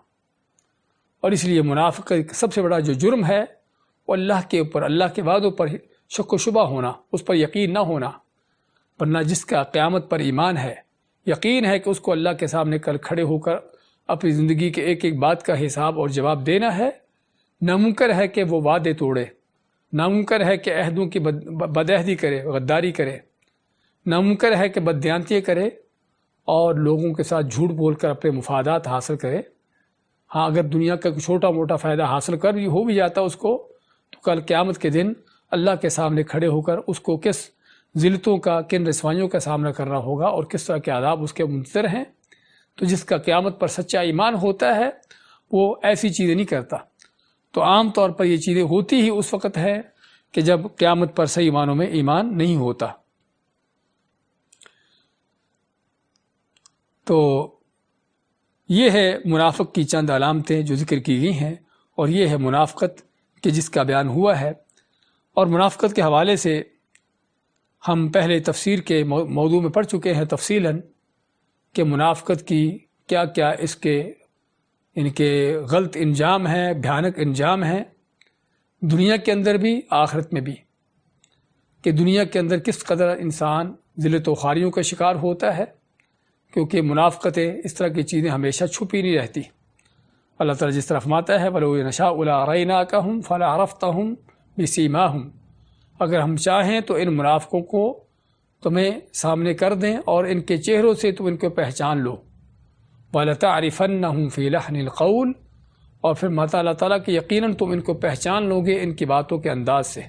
اور اس لیے منافق کا سب سے بڑا جو جرم ہے وہ اللہ کے اوپر، اللہ کے وعدوں پر شک و شبہ ہونا، اس پر یقین نہ ہونا۔ ورنہ جس کا قیامت پر ایمان ہے، یقین ہے کہ اس کو اللہ کے سامنے کل کھڑے ہو کر اپنی زندگی کے ایک ایک بات کا حساب اور جواب دینا ہے، ناممکن ہے کہ وہ وعدے توڑے، ناممکن ہے کہ عہدوں کی بدعہدی کرے، غداری کرے، ناممکن ہے کہ بددیانتی کرے اور لوگوں کے ساتھ جھوٹ بول کر اپنے مفادات حاصل کرے۔ ہاں اگر دنیا کا چھوٹا موٹا فائدہ حاصل کر ہو بھی جاتا اس کو، تو کل قیامت کے دن اللہ کے سامنے کھڑے ہو کر اس کو کس ذلتوں کا، کن رسوائیوں کا سامنا کرنا ہوگا اور کس طرح کے عذاب اس کے منتظر ہیں۔ تو جس کا قیامت پر سچا ایمان ہوتا ہے وہ ایسی چیزیں نہیں کرتا۔ تو عام طور پر یہ چیزیں ہوتی ہی اس وقت ہے کہ جب قیامت پر صحیح معنوں میں ایمان نہیں ہوتا۔ تو یہ ہے منافق کی چند علامتیں جو ذکر کی گئی ہیں، اور یہ ہے منافقت کہ جس کا بیان ہوا ہے۔ اور منافقت کے حوالے سے ہم پہلے تفسیر کے موضوع میں پڑھ چکے ہیں تفصیلاً کہ منافقت کی کیا کیا اس کے ان کے غلط انجام ہیں، بھیانک انجام ہیں، دنیا کے اندر بھی آخرت میں بھی، کہ دنیا کے اندر کس قدر انسان ذلت و خواریوں کا شکار ہوتا ہے، کیونکہ منافقتیں اس طرح کی چیزیں ہمیشہ چھپی نہیں رہتی۔ اللہ تعالیٰ جس طرح فرماتا ہے وَلَوْ نَشَاءُ لَأَرَيْنَاكَهُمْ فَلَعَرَفْتَهُمْ بِسِيمَاهُمْ، اگر ہم چاہیں تو ان منافقوں کو تمہیں سامنے کر دیں اور ان کے چہروں سے تم ان کو پہچان لو۔ وَلَتَعْرِفَنَّهُمْ فِي لَحْنِ الْقَوْلِ، اور پھر اللہ تعالیٰ کہ یقیناً تم ان کو پہچان لو گے ان کی باتوں کے انداز سے۔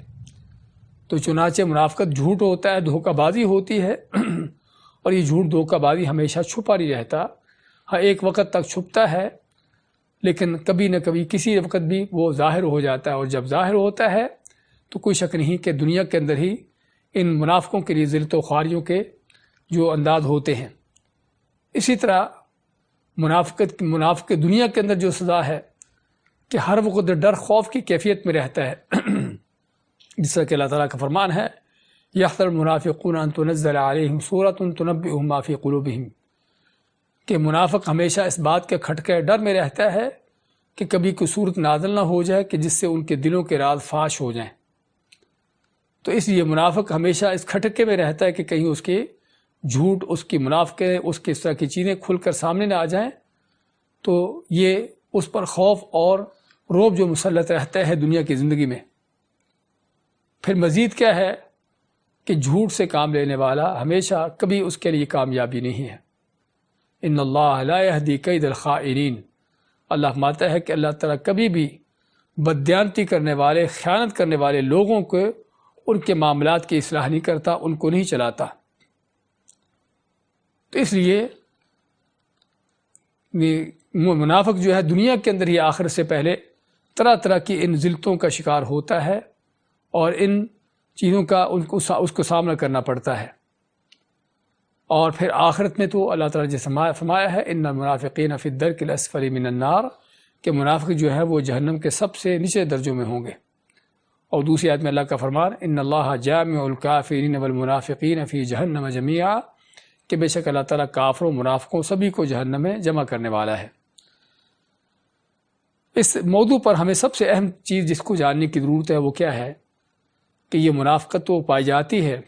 تو چنانچہ منافقت جھوٹ ہوتا ہے، دھوکہ بازی ہوتی ہے، اور یہ جھوٹ دھوکہ بازی ہمیشہ چھپا نہیں رہتا، ہاں ایک وقت تک چھپتا ہے، لیکن کبھی نہ کبھی کسی وقت بھی وہ ظاہر ہو جاتا ہے، اور جب ظاہر ہوتا ہے تو کوئی شک نہیں کہ دنیا کے اندر ہی ان منافقوں کے لیے ذلت و خواریوں کے جو انداز ہوتے ہیں۔ اسی طرح منافق دنیا کے اندر جو سزا ہے کہ ہر وقت ڈر خوف کی کیفیت میں رہتا ہے، جس طرح کہ اللہ تعالیٰ کا فرمان ہے یحذر المنافقون ان تنزل علیہم سورۃ تنبئہم ما فی قلوبہم، کہ منافق ہمیشہ اس بات کے کھٹکے ڈر میں رہتا ہے کہ کبھی کوئی صورت نازل نہ ہو جائے کہ جس سے ان کے دلوں کے راز فاش ہو جائیں۔ تو اس لیے منافق ہمیشہ اس کھٹکے میں رہتا ہے کہ کہیں اس کے جھوٹ، اس کی منافقیں، اس کی اس طرح کی چیزیں کھل کر سامنے نہ آ جائیں، تو یہ اس پر خوف اور رعب جو مسلط رہتا ہے دنیا کی زندگی میں۔ پھر مزید کیا ہے کہ جھوٹ سے کام لینے والا ہمیشہ کبھی اس کے لیے کامیابی نہیں ہے۔ ان اللہ لا یہدی کید الخائنین، اللہ فرماتا ہے کہ اللہ تعالیٰ کبھی بھی بددیانتی کرنے والے، خیانت کرنے والے لوگوں کو ان کے معاملات کی اصلاح نہیں کرتا، ان کو نہیں چلاتا۔ تو اس لیے منافق جو ہے دنیا کے اندر ہی آخرت سے پہلے طرح طرح کی ان ذلتوں کا شکار ہوتا ہے، اور ان چیزوں کا اس کو سامنا کرنا پڑتا ہے۔ اور پھر آخرت میں تو اللہ تعالیٰ نے فرمایا ہے ان المنافقین فی الدرک الاسفل من النار، کہ منافق جو ہے وہ جہنم کے سب سے نیچے درجوں میں ہوں گے۔ اور دوسری آیت میں اللہ کا فرمان ان اللہ جامع الکافرین والمنافقین فی جہنم جمیعا، کہ بے شک اللہ تعالیٰ کافروں، منافقوں سبھی کو جہنم میں جمع کرنے والا ہے۔ اس موضوع پر ہمیں سب سے اہم چیز جس کو جاننے کی ضرورت ہے وہ کیا ہے کہ یہ منافقت تو پائی جاتی ہے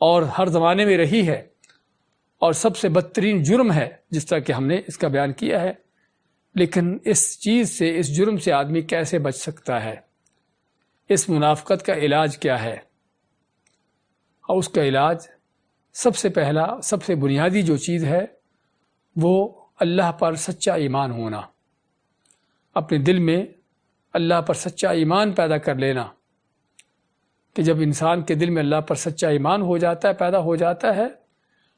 اور ہر زمانے میں رہی ہے، اور سب سے بدترین جرم ہے جس طرح کہ ہم نے اس کا بیان کیا ہے، لیکن اس چیز سے، اس جرم سے آدمی کیسے بچ سکتا ہے؟ اس منافقت کا علاج کیا ہے؟ اور اس کا علاج سب سے پہلا، سب سے بنیادی جو چیز ہے وہ اللہ پر سچا ایمان ہونا، اپنے دل میں اللہ پر سچا ایمان پیدا کر لینا، کہ جب انسان کے دل میں اللہ پر سچا ایمان ہو جاتا ہے، پیدا ہو جاتا ہے،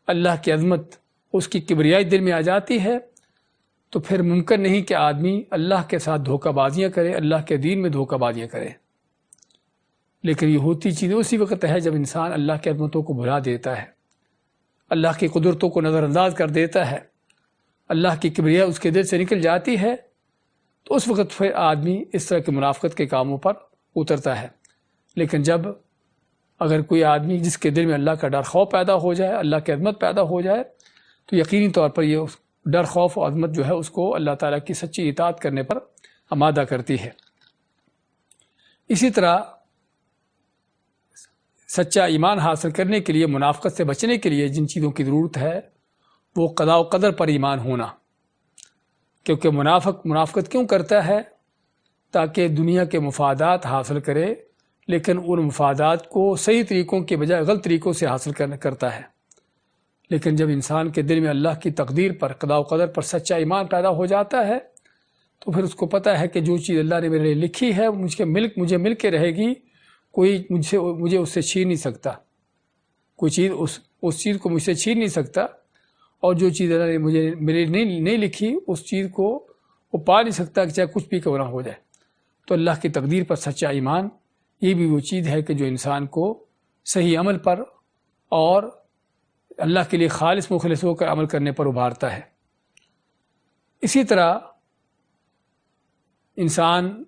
اللہ کی عظمت، اس کی کبریائی دل میں آ جاتی ہے، تو پھر ممکن نہیں کہ آدمی اللہ کے ساتھ دھوکہ بازیاں کرے، اللہ کے دین میں دھوکہ بازیاں کرے۔ لیکن یہ ہوتی چیزیں اسی وقت ہے جب انسان اللہ کی عظمتوں کو بھلا دیتا ہے، اللہ کی قدرتوں کو نظر انداز کر دیتا ہے، اللہ کی کبریائی اس کے دل سے نکل جاتی ہے، تو اس وقت پھر آدمی اس طرح کے منافقت کے کاموں پر اترتا ہے۔ لیکن جب اگر کوئی آدمی جس کے دل میں اللہ کا ڈر خوف پیدا ہو جائے، اللہ کی عظمت پیدا ہو جائے، تو یقینی طور پر یہ ڈر خوف اور عظمت جو ہے اس کو اللہ تعالیٰ کی سچی اطاعت کرنے پر آمادہ کرتی ہے۔ اسی طرح سچا ایمان حاصل کرنے کے لیے، منافقت سے بچنے کے لیے جن چیزوں کی ضرورت ہے وہ قضاء و قدر پر ایمان ہونا، کیونکہ منافقت کیوں کرتا ہے؟ تاکہ دنیا کے مفادات حاصل کرے، لیکن ان مفادات کو صحیح طریقوں کے بجائے غلط طریقوں سے حاصل کرتا ہے۔ لیکن جب انسان کے دل میں اللہ کی تقدیر پر، قضاء و قدر پر سچا ایمان پیدا ہو جاتا ہے، تو پھر اس کو پتہ ہے کہ جو چیز اللہ نے میرے لیے لکھی ہے مجھے مل کے رہے گی، کوئی مجھے اس سے چھین نہیں سکتا، کوئی چیز اس چیز کو مجھ سے چھین نہیں سکتا، اور جو چیز اللہ نے میرے نہیں لکھی اس چیز کو وہ پا نہیں سکتا کہ چاہے کچھ بھی کیوں نہ ہو جائے۔ تو اللہ کی تقدیر پر سچا ایمان یہ بھی وہ چیز ہے کہ جو انسان کو صحیح عمل پر اور اللہ کے لیے خالص مخلص ہو کر عمل کرنے پر ابھارتا ہے۔ اسی طرح انسان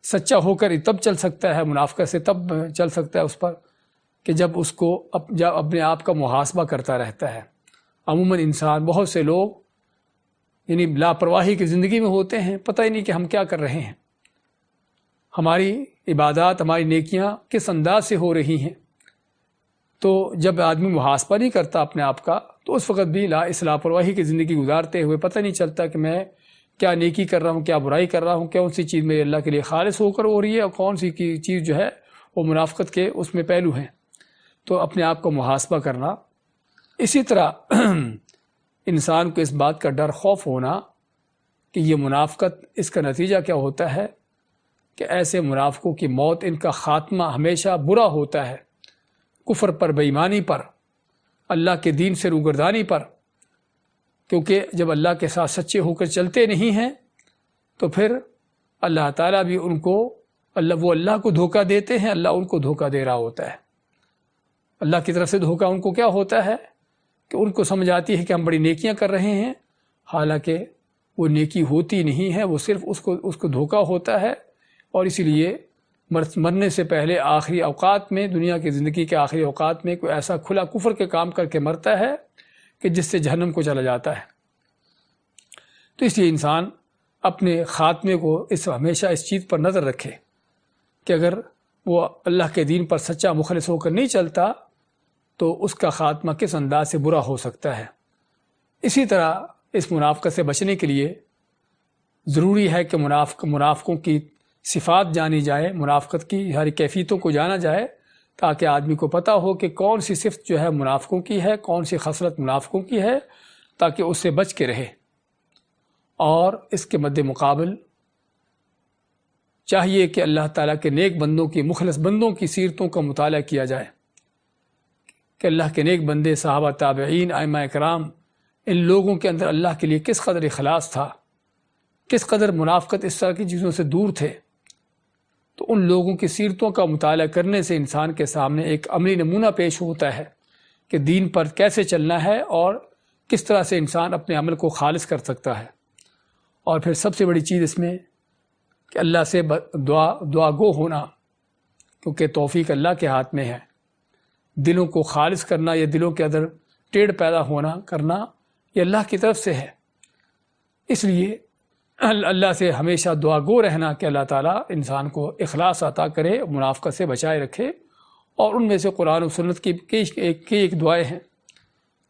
سچا ہو کر تب چل سکتا ہے، منافقت سے تب چل سکتا ہے اس پر کہ جب اس کو جب اپنے آپ کا محاسبہ کرتا رہتا ہے۔ عموماً انسان، بہت سے لوگ یعنی لاپرواہی کی زندگی میں ہوتے ہیں، پتہ ہی نہیں کہ ہم کیا کر رہے ہیں، ہماری عبادات، ہماری نیکیاں کس انداز سے ہو رہی ہیں۔ تو جب آدمی محاسبہ نہیں کرتا اپنے آپ کا تو اس وقت بھی اس لاپرواہی کی زندگی گزارتے ہوئے پتہ نہیں چلتا کہ میں کیا نیکی کر رہا ہوں، کیا برائی کر رہا ہوں، کون سی چیز میرے اللہ کے لیے خالص ہو کر ہو رہی ہے اور کون سی چیز جو ہے وہ منافقت کے اس میں پہلو ہیں۔ تو اپنے آپ کو محاسبہ کرنا۔ اسی طرح انسان کو اس بات کا ڈر، خوف ہونا کہ یہ منافقت، اس کا نتیجہ کیا ہوتا ہے کہ ایسے منافقوں کی موت، ان کا خاتمہ ہمیشہ برا ہوتا ہے، کفر پر، بے ایمانی پر، اللہ کے دین سے روگردانی پر، کیونکہ جب اللہ کے ساتھ سچے ہو کر چلتے نہیں ہیں تو پھر اللہ تعالیٰ بھی ان کو وہ اللہ کو دھوکہ دیتے ہیں، اللہ ان کو دھوکہ دے رہا ہوتا ہے۔ اللہ کی طرف سے دھوکہ ان کو کیا ہوتا ہے کہ ان کو سمجھ آتی ہے کہ ہم بڑی نیکیاں کر رہے ہیں، حالانکہ وہ نیکی ہوتی نہیں ہے، وہ صرف اس کو دھوکہ ہوتا ہے، اور اسی لیے مرنے سے پہلے آخری اوقات میں، دنیا کی زندگی کے آخری اوقات میں کوئی ایسا کھلا کفر کے کام کر کے مرتا ہے کہ جس سے جہنم کو چلا جاتا ہے۔ تو اس لیے انسان اپنے خاتمے کو ہمیشہ اس چیز پر نظر رکھے کہ اگر وہ اللہ کے دین پر سچا مخلص ہو کر نہیں چلتا تو اس کا خاتمہ کس انداز سے برا ہو سکتا ہے۔ اسی طرح اس منافقت سے بچنے کے لیے ضروری ہے کہ منافقوں کی صفات جانی جائے، منافقت کی ہر کیفیتوں کو جانا جائے، تاکہ آدمی کو پتہ ہو کہ کون سی صفت جو ہے منافقوں کی ہے، کون سی خصلت منافقوں کی ہے، تاکہ اس سے بچ کے رہے۔ اور اس کے مد مقابل چاہیے کہ اللہ تعالیٰ کے نیک بندوں کی، مخلص بندوں کی سیرتوں کا مطالعہ کیا جائے کہ اللہ کے نیک بندے، صحابہ، تابعین، ائمہ کرام، ان لوگوں کے اندر اللہ کے لیے کس قدر اخلاص تھا، کس قدر منافقت اس طرح کی چیزوں سے دور تھے۔ تو ان لوگوں کی سیرتوں کا مطالعہ کرنے سے انسان کے سامنے ایک عملی نمونہ پیش ہوتا ہے کہ دین پر کیسے چلنا ہے اور کس طرح سے انسان اپنے عمل کو خالص کر سکتا ہے۔ اور پھر سب سے بڑی چیز اس میں کہ اللہ سے دعا گو ہونا، کیونکہ توفیق اللہ کے ہاتھ میں ہے۔ دلوں کو خالص کرنا یا دلوں کے اندر ٹیڑھ پیدا کرنا یہ اللہ کی طرف سے ہے۔ اس لیے اللہ سے ہمیشہ دعا گو رہنا کہ اللہ تعالیٰ انسان کو اخلاص عطا کرے، منافقت سے بچائے رکھے۔ اور ان میں سے قرآن و سنت کی ایک دعائیں ہیں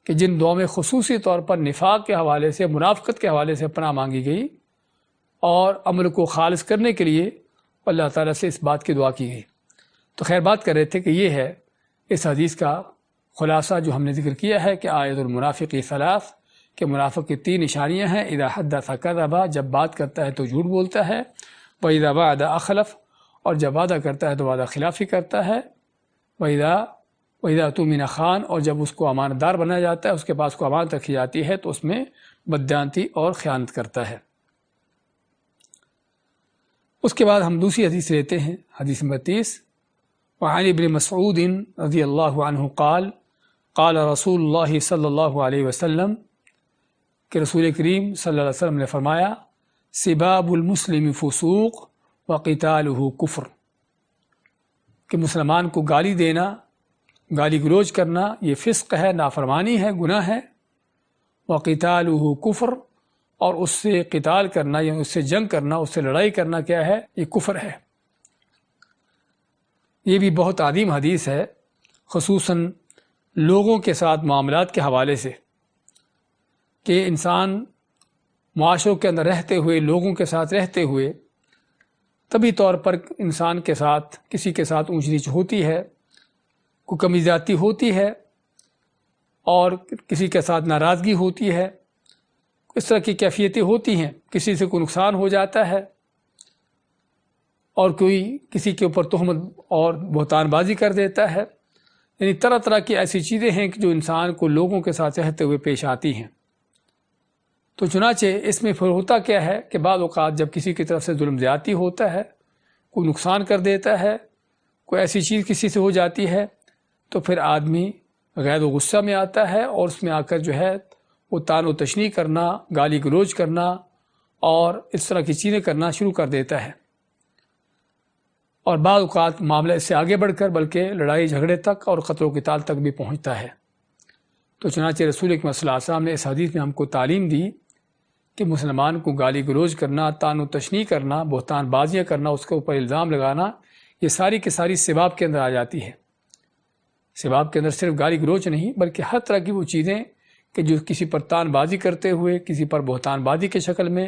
کہ جن دعاؤں میں خصوصی طور پر نفاق کے حوالے سے، منافقت کے حوالے سے پناہ مانگی گئی اور عمل کو خالص کرنے کے لیے اللہ تعالیٰ سے اس بات کی دعا کی گئی۔ تو خیر بات کر رہے تھے کہ یہ ہے اس حدیث کا خلاصہ جو ہم نے ذکر کیا ہے کہ آیت المنافق ثلاث، کہ منافق کی 3 نشانیاں ہیں۔ اذا حدث کذب، جب بات کرتا ہے تو جھوٹ بولتا ہے، واذا وعد اخلف، اور جب وعدہ کرتا ہے تو وعدہ خلافی کرتا ہے، واذا اؤتمن خان، اور جب اس کو امانت دار بنایا جاتا ہے، اس کے پاس کو امانت رکھی جاتی ہے تو اس میں بددیانتی اور خیانت کرتا ہے۔ اس کے بعد ہم دوسری حدیث لیتے ہیں، حدیث نمبر 30، وعن ابن مسعود رضی اللہ عنہ قال قال رسول اللہ صلی اللہ علیہ وسلم، کہ رسول کریم صلی اللہ علیہ وسلم نے فرمایا، سباب المسلم فسوق وقتالہ کفر، کہ مسلمان کو گالی دینا، گالی گلوچ کرنا یہ فسق ہے، نافرمانی ہے، گناہ ہے۔ وقتالہ کفر، اور اس سے قتال کرنا یا اس سے جنگ کرنا، اس سے لڑائی کرنا کیا ہے؟ یہ کفر ہے۔ یہ بھی بہت عظیم حدیث ہے، خصوصاً لوگوں کے ساتھ معاملات کے حوالے سے، کہ انسان معاشروں کے اندر رہتے ہوئے، لوگوں کے ساتھ رہتے ہوئے، طبی طور پر انسان کے ساتھ، کسی کے ساتھ اونچ نیچ ہوتی ہے، کوئی کمی زیادتی ہوتی ہے، اور کسی کے ساتھ ناراضگی ہوتی ہے، اس طرح کی کیفیتیں ہوتی ہیں، کسی سے کوئی نقصان ہو جاتا ہے، اور کوئی کسی کے اوپر تہمت اور بہتان بازی کر دیتا ہے، یعنی طرح طرح کی ایسی چیزیں ہیں کہ جو انسان کو لوگوں کے ساتھ رہتے ہوئے پیش آتی ہیں۔ تو چنانچہ اس میں پھر ہوتا کیا ہے کہ بعض اوقات جب کسی کی طرف سے ظلم زیادتی ہوتا ہے، کوئی نقصان کر دیتا ہے، کوئی ایسی چیز کسی سے ہو جاتی ہے، تو پھر آدمی غیر و غصہ میں آتا ہے اور اس میں آ کر جو ہے وہ طعن و تشنیع کرنا، گالی گلوچ کرنا اور اس طرح کی چیزیں کرنا شروع کر دیتا ہے، اور بعض اوقات معاملہ اس سے آگے بڑھ کر بلکہ لڑائی جھگڑے تک اور قتل و قتال تک بھی پہنچتا ہے۔ تو چنانچہ رسول اکرم صلی اللہ علیہ وسلم نے اس حدیث میں ہم کو تعلیم دی کہ مسلمان کو گالی گلوچ کرنا، طعن و تشنیع کرنا، بہتان بازیاں کرنا، اس کے اوپر الزام لگانا، یہ ساری کی ساری سباب کے اندر آ جاتی ہے۔ سباب کے اندر صرف گالی گلوچ نہیں بلکہ ہر طرح کی وہ چیزیں کہ جو کسی پر طعن بازی کرتے ہوئے، کسی پر بہتان بازی کے شکل میں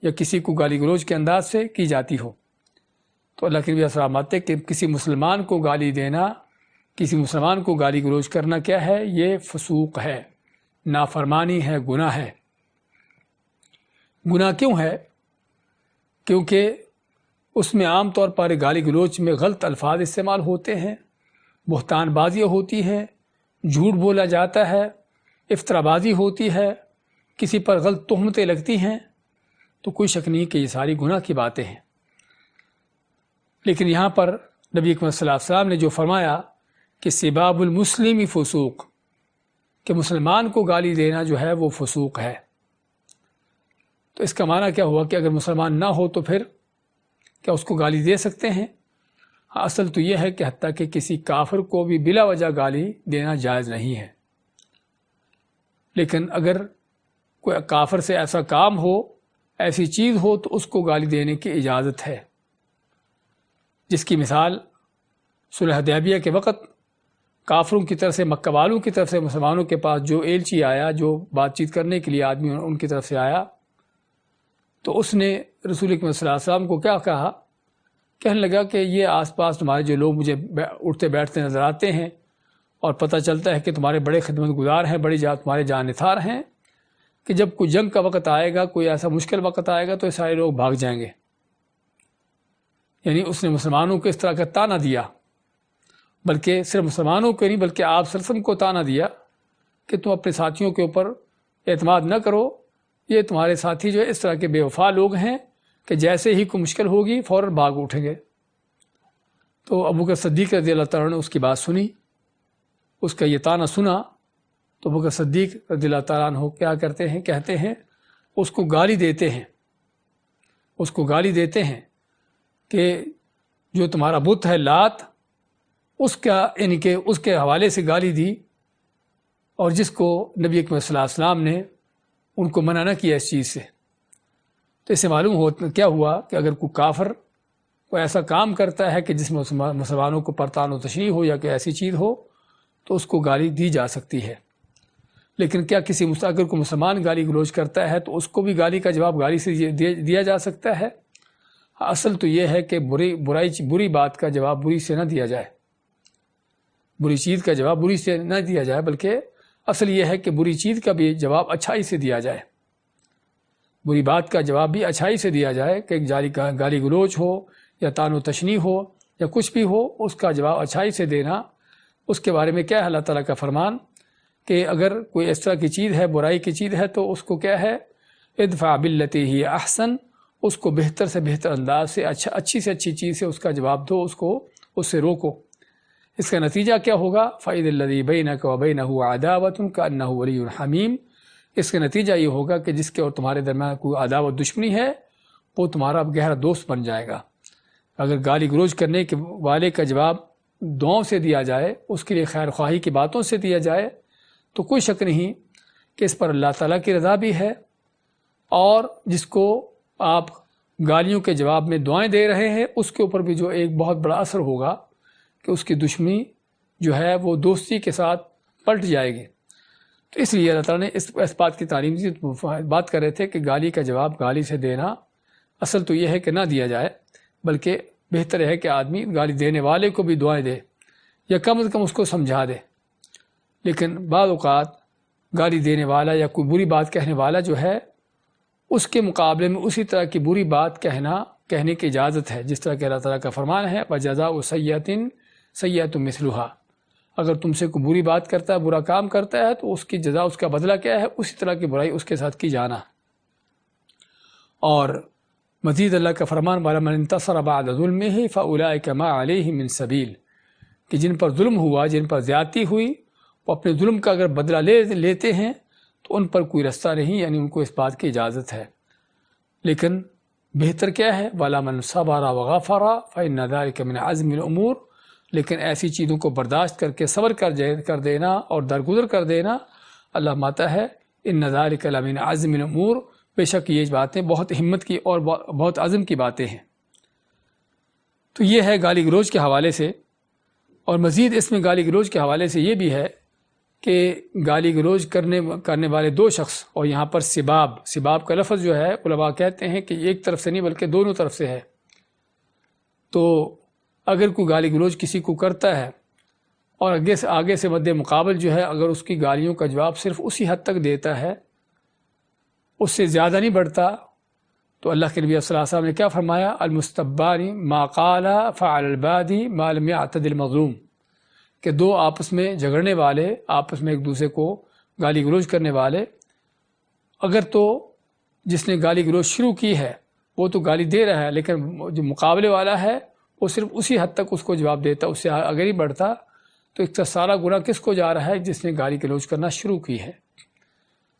یا کسی کو گالی گلوچ کے انداز سے کی جاتی ہو۔ تو اللہ کے نبی صلی اللہ علیہ وسلم فرماتے کہ کسی مسلمان کو گالی دینا، کسی مسلمان کو گالی گلوچ کرنا کیا ہے؟ یہ فسوق ہے، نافرمانی ہے، گناہ ہے۔ گناہ کیوں ہے؟ کیونکہ اس میں عام طور پر گالی گلوچ میں غلط الفاظ استعمال ہوتے ہیں، بہتان بازیاں ہوتی ہیں، جھوٹ بولا جاتا ہے، افترا بازی ہوتی ہے، کسی پر غلط تہمتیں لگتی ہیں، تو کوئی شک نہیں کہ یہ ساری گناہ کی باتیں ہیں۔ لیکن یہاں پر نبی اکرم صلی اللہ علیہ وسلم نے جو فرمایا کہ سباب المسلم فسوق، کہ مسلمان کو گالی دینا جو ہے وہ فسوق ہے، تو اس کا معنی کیا ہوا کہ اگر مسلمان نہ ہو تو پھر کیا اس کو گالی دے سکتے ہیں؟ اصل تو یہ ہے کہ حتیٰ کہ کسی کافر کو بھی بلا وجہ گالی دینا جائز نہیں ہے، لیکن اگر کوئی کافر سے ایسا کام ہو، ایسی چیز ہو، تو اس کو گالی دینے کی اجازت ہے، جس کی مثال صلح حدیبیہ کے وقت کافروں کی طرف سے، مکہ والوں کی طرف سے مسلمانوں کے پاس جو ایلچی آیا، جو بات چیت کرنے کے لیے آدمی ان کی طرف سے آیا، تو اس نے رسول اکرم صلی اللہ علیہ وسلم کو کیا کہا؟ کہنے لگا کہ یہ آس پاس تمہارے جو لوگ مجھے اٹھتے بیٹھتے نظر آتے ہیں اور پتہ چلتا ہے کہ تمہارے بڑے خدمت گزار ہیں، تمہارے جان نثار ہیں، کہ جب کوئی جنگ کا وقت آئے گا، کوئی ایسا مشکل وقت آئے گا تو یہ سارے لوگ بھاگ جائیں گے۔ یعنی اس نے مسلمانوں کو اس طرح کا طعنہ دیا، بلکہ صرف مسلمانوں کو نہیں بلکہ آپ صلی اللہ علیہ وسلم کو طعنہ دیا کہ تم اپنے ساتھیوں کے اوپر اعتماد نہ کرو، یہ تمہارے ساتھی جو ہے اس طرح کے بے وفا لوگ ہیں کہ جیسے ہی کوئی مشکل ہوگی فوراً بھاگ اٹھیں گے۔ تو ابو بکر صدیق رضی اللہ تعالیٰ نے اس کی بات سنی، اس کا یہ طعنہ سنا، تو ابو بکر صدیق رضی اللہ تعالیٰ عنہ کیا کرتے ہیں؟ کہتے ہیں اس کو گالی دیتے ہیں، اس کو گالی دیتے ہیں کہ جو تمہارا بت ہے لات، اس کا یعنی کہ اس کے حوالے سے گالی دی، اور جس کو نبی اکرم صلی اللہ علیہ وسلم نے ان کو منع نہ کیا اس چیز سے۔ تو اس سے معلوم ہوتا کیا ہوا کہ اگر کوئی کافر کوئی ایسا کام کرتا ہے کہ جس میں مسلمانوں کو پرطعن و تشنیع ہو یا کوئی ایسی چیز ہو تو اس کو گالی دی جا سکتی ہے۔ لیکن کیا کسی اگر کوئی مسلمان گالی گلوچ کرتا ہے تو اس کو بھی گالی کا جواب گالی سے دیا جا سکتا ہے؟ اصل تو یہ ہے کہ بری بات کا جواب بری سے نہ دیا جائے، بری چیز کا جواب بری سے نہ دیا جائے، بلکہ اصل یہ ہے کہ بری چیز کا بھی جواب اچھائی سے دیا جائے، بری بات کا جواب بھی اچھائی سے دیا جائے، کہ گالی گلوچ ہو یا طعن و تشنیع ہو یا کچھ بھی ہو، اس کا جواب اچھائی سے دینا۔ اس کے بارے میں کیا ہے اللہ تعالیٰ کا فرمان کہ اگر کوئی اس طرح کی چیز ہے، برائی کی چیز ہے، تو اس کو کیا ہے؟ ادفع باللتی ہی احسن، اس کو بہتر سے بہتر انداز سے، اچھی سے اچھی چیز سے اس کا جواب دو، اس سے روکو۔ اس کا نتیجہ کیا ہوگا؟ فَإِذَا الَّذِي بَيْنَكَ وَبَيْنَهُ عَدَاوَةٌ كَأَنَّهُ وَلِيٌّ حَمِيمٌ، اس کا نتیجہ یہ ہوگا کہ جس کے اور تمہارے درمیان کوئی عداوت دشمنی ہے وہ تمہارا گہرا دوست بن جائے گا۔ اگر گالی گلوچ کرنے کے والے کا جواب دعاؤں سے دیا جائے، اس کے لیے خیر خواہی کی باتوں سے دیا جائے، تو کوئی شک نہیں کہ اس پر اللہ تعالیٰ کی رضا بھی ہے، اور جس کو آپ گالیوں کے جواب میں دعائیں دے رہے ہیں اس کے اوپر بھی جو ایک بہت بڑا اثر ہوگا کہ اس کی دشمنی جو ہے وہ دوستی کے ساتھ پلٹ جائے گی۔ تو اس لیے اللہ تعالیٰ نے اس بات کی تعلیم دی، بات کر رہے تھے کہ گالی کا جواب گالی سے دینا اصل تو یہ ہے کہ نہ دیا جائے، بلکہ بہتر ہے کہ آدمی گالی دینے والے کو بھی دعائیں دے یا کم از کم اس کو سمجھا دے۔ لیکن بعض اوقات گالی دینے والا یا کوئی بری بات کہنے والا جو ہے، اس کے مقابلے میں اسی طرح کی بری بات کہنے کی اجازت ہے، جس طرح کہ اللہ تعالیٰ کا فرمان ہے وَجَزَاءُ سَیِّئَةٍ سَیِّئَةٌ مِثْلُهَا، اگر تم سے کوئی بری بات کرتا ہے، برا کام کرتا ہے، تو اس کی جزا، اس کا بدلہ کیا ہے؟ اسی طرح کی برائی اس کے ساتھ کی جانا۔ اور مزید اللہ کا فرمان وَلَمَنِ انتَصَرَ بَعْدَ ظُلْمِهِ فَأُولَٰئِكَ مَا عَلَيْهِم مِّن سَبِيلٍ، کہ جن پر ظلم ہوا، جن پر زیادتی ہوئی، وہ اپنے ظلم کا اگر بدلہ لیتے ہیں تو ان پر کوئی رستہ نہیں، یعنی ان کو اس بات کی اجازت ہے۔ لیکن بہتر کیا ہے؟ وَلَا مَنْ صَبَرَ وَغَفَرَ فَإِنَّ ذَلِكَ مِنْ عَزْمِ الْأُمُورِ، لیکن ایسی چیزوں کو برداشت کر کے صبر کر دینا اور درگزر کر دینا، اللہ ماتا ہے إِنَّ ذَلِكَ لَمِنْ عَزْمِ الْأُمُورِ، بے شک یہ باتیں بہت ہمت کی اور بہت عزم کی باتیں ہیں۔ تو یہ ہے گالی گلوچ کے حوالے سے۔ اور مزید اس میں گالی گلوچ کے حوالے سے یہ بھی ہے کہ گالی گلوچ کرنے والے دو شخص، اور یہاں پر سباب کا لفظ جو ہے علماء کہتے ہیں کہ ایک طرف سے نہیں بلکہ دونوں طرف سے ہے۔ تو اگر کوئی گالی گلوچ کسی کو کرتا ہے اور آگے سے مد مقابل جو ہے اگر اس کی گالیوں کا جواب صرف اسی حد تک دیتا ہے، اس سے زیادہ نہیں بڑھتا، تو اللہ کے نبی صلی اللہ علیہ وسلم نے کیا فرمایا؟ المستبانی ما قال فعل البادی ما لم يعتد المظلوم، کہ دو آپس میں جھگڑنے والے، آپس میں ایک دوسرے کو گالی گلوچ کرنے والے، اگر تو جس نے گالی گلوچ شروع کی ہے وہ تو گالی دے رہا ہے، لیکن جو مقابلے والا ہے وہ صرف اسی حد تک اس کو جواب دیتا، اس سے اگر ہی بڑھتا تو ایک سارا گناہ کس کو جا رہا ہے؟ جس نے گالی گلوچ کرنا شروع کی ہے،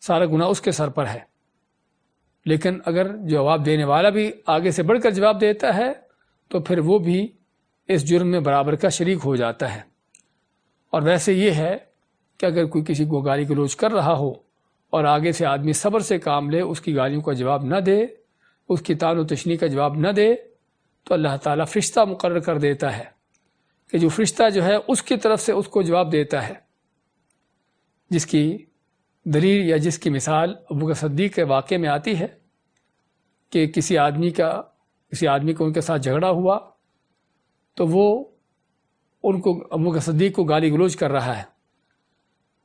سارا گناہ اس کے سر پر ہے۔ لیکن اگر جواب دینے والا بھی آگے سے بڑھ کر جواب دیتا ہے تو پھر وہ بھی اس جرم میں برابر کا شریک ہو جاتا ہے۔ اور ویسے یہ ہے کہ اگر کوئی کسی کو گالی گلوچ کر رہا ہو اور آگے سے آدمی صبر سے کام لے، اس کی گالیوں کا جواب نہ دے، اس کی طعن و تشنیع کا جواب نہ دے، تو اللہ تعالیٰ فرشتہ مقرر کر دیتا ہے کہ جو فرشتہ جو ہے اس کی طرف سے اس کو جواب دیتا ہے، جس کی دلیل یا جس کی مثال ابو بکر صدیق کے واقعے میں آتی ہے کہ کسی آدمی کا ان کے ساتھ جھگڑا ہوا تو وہ ابو بکر صدیق کو گالی گلوچ کر رہا ہے،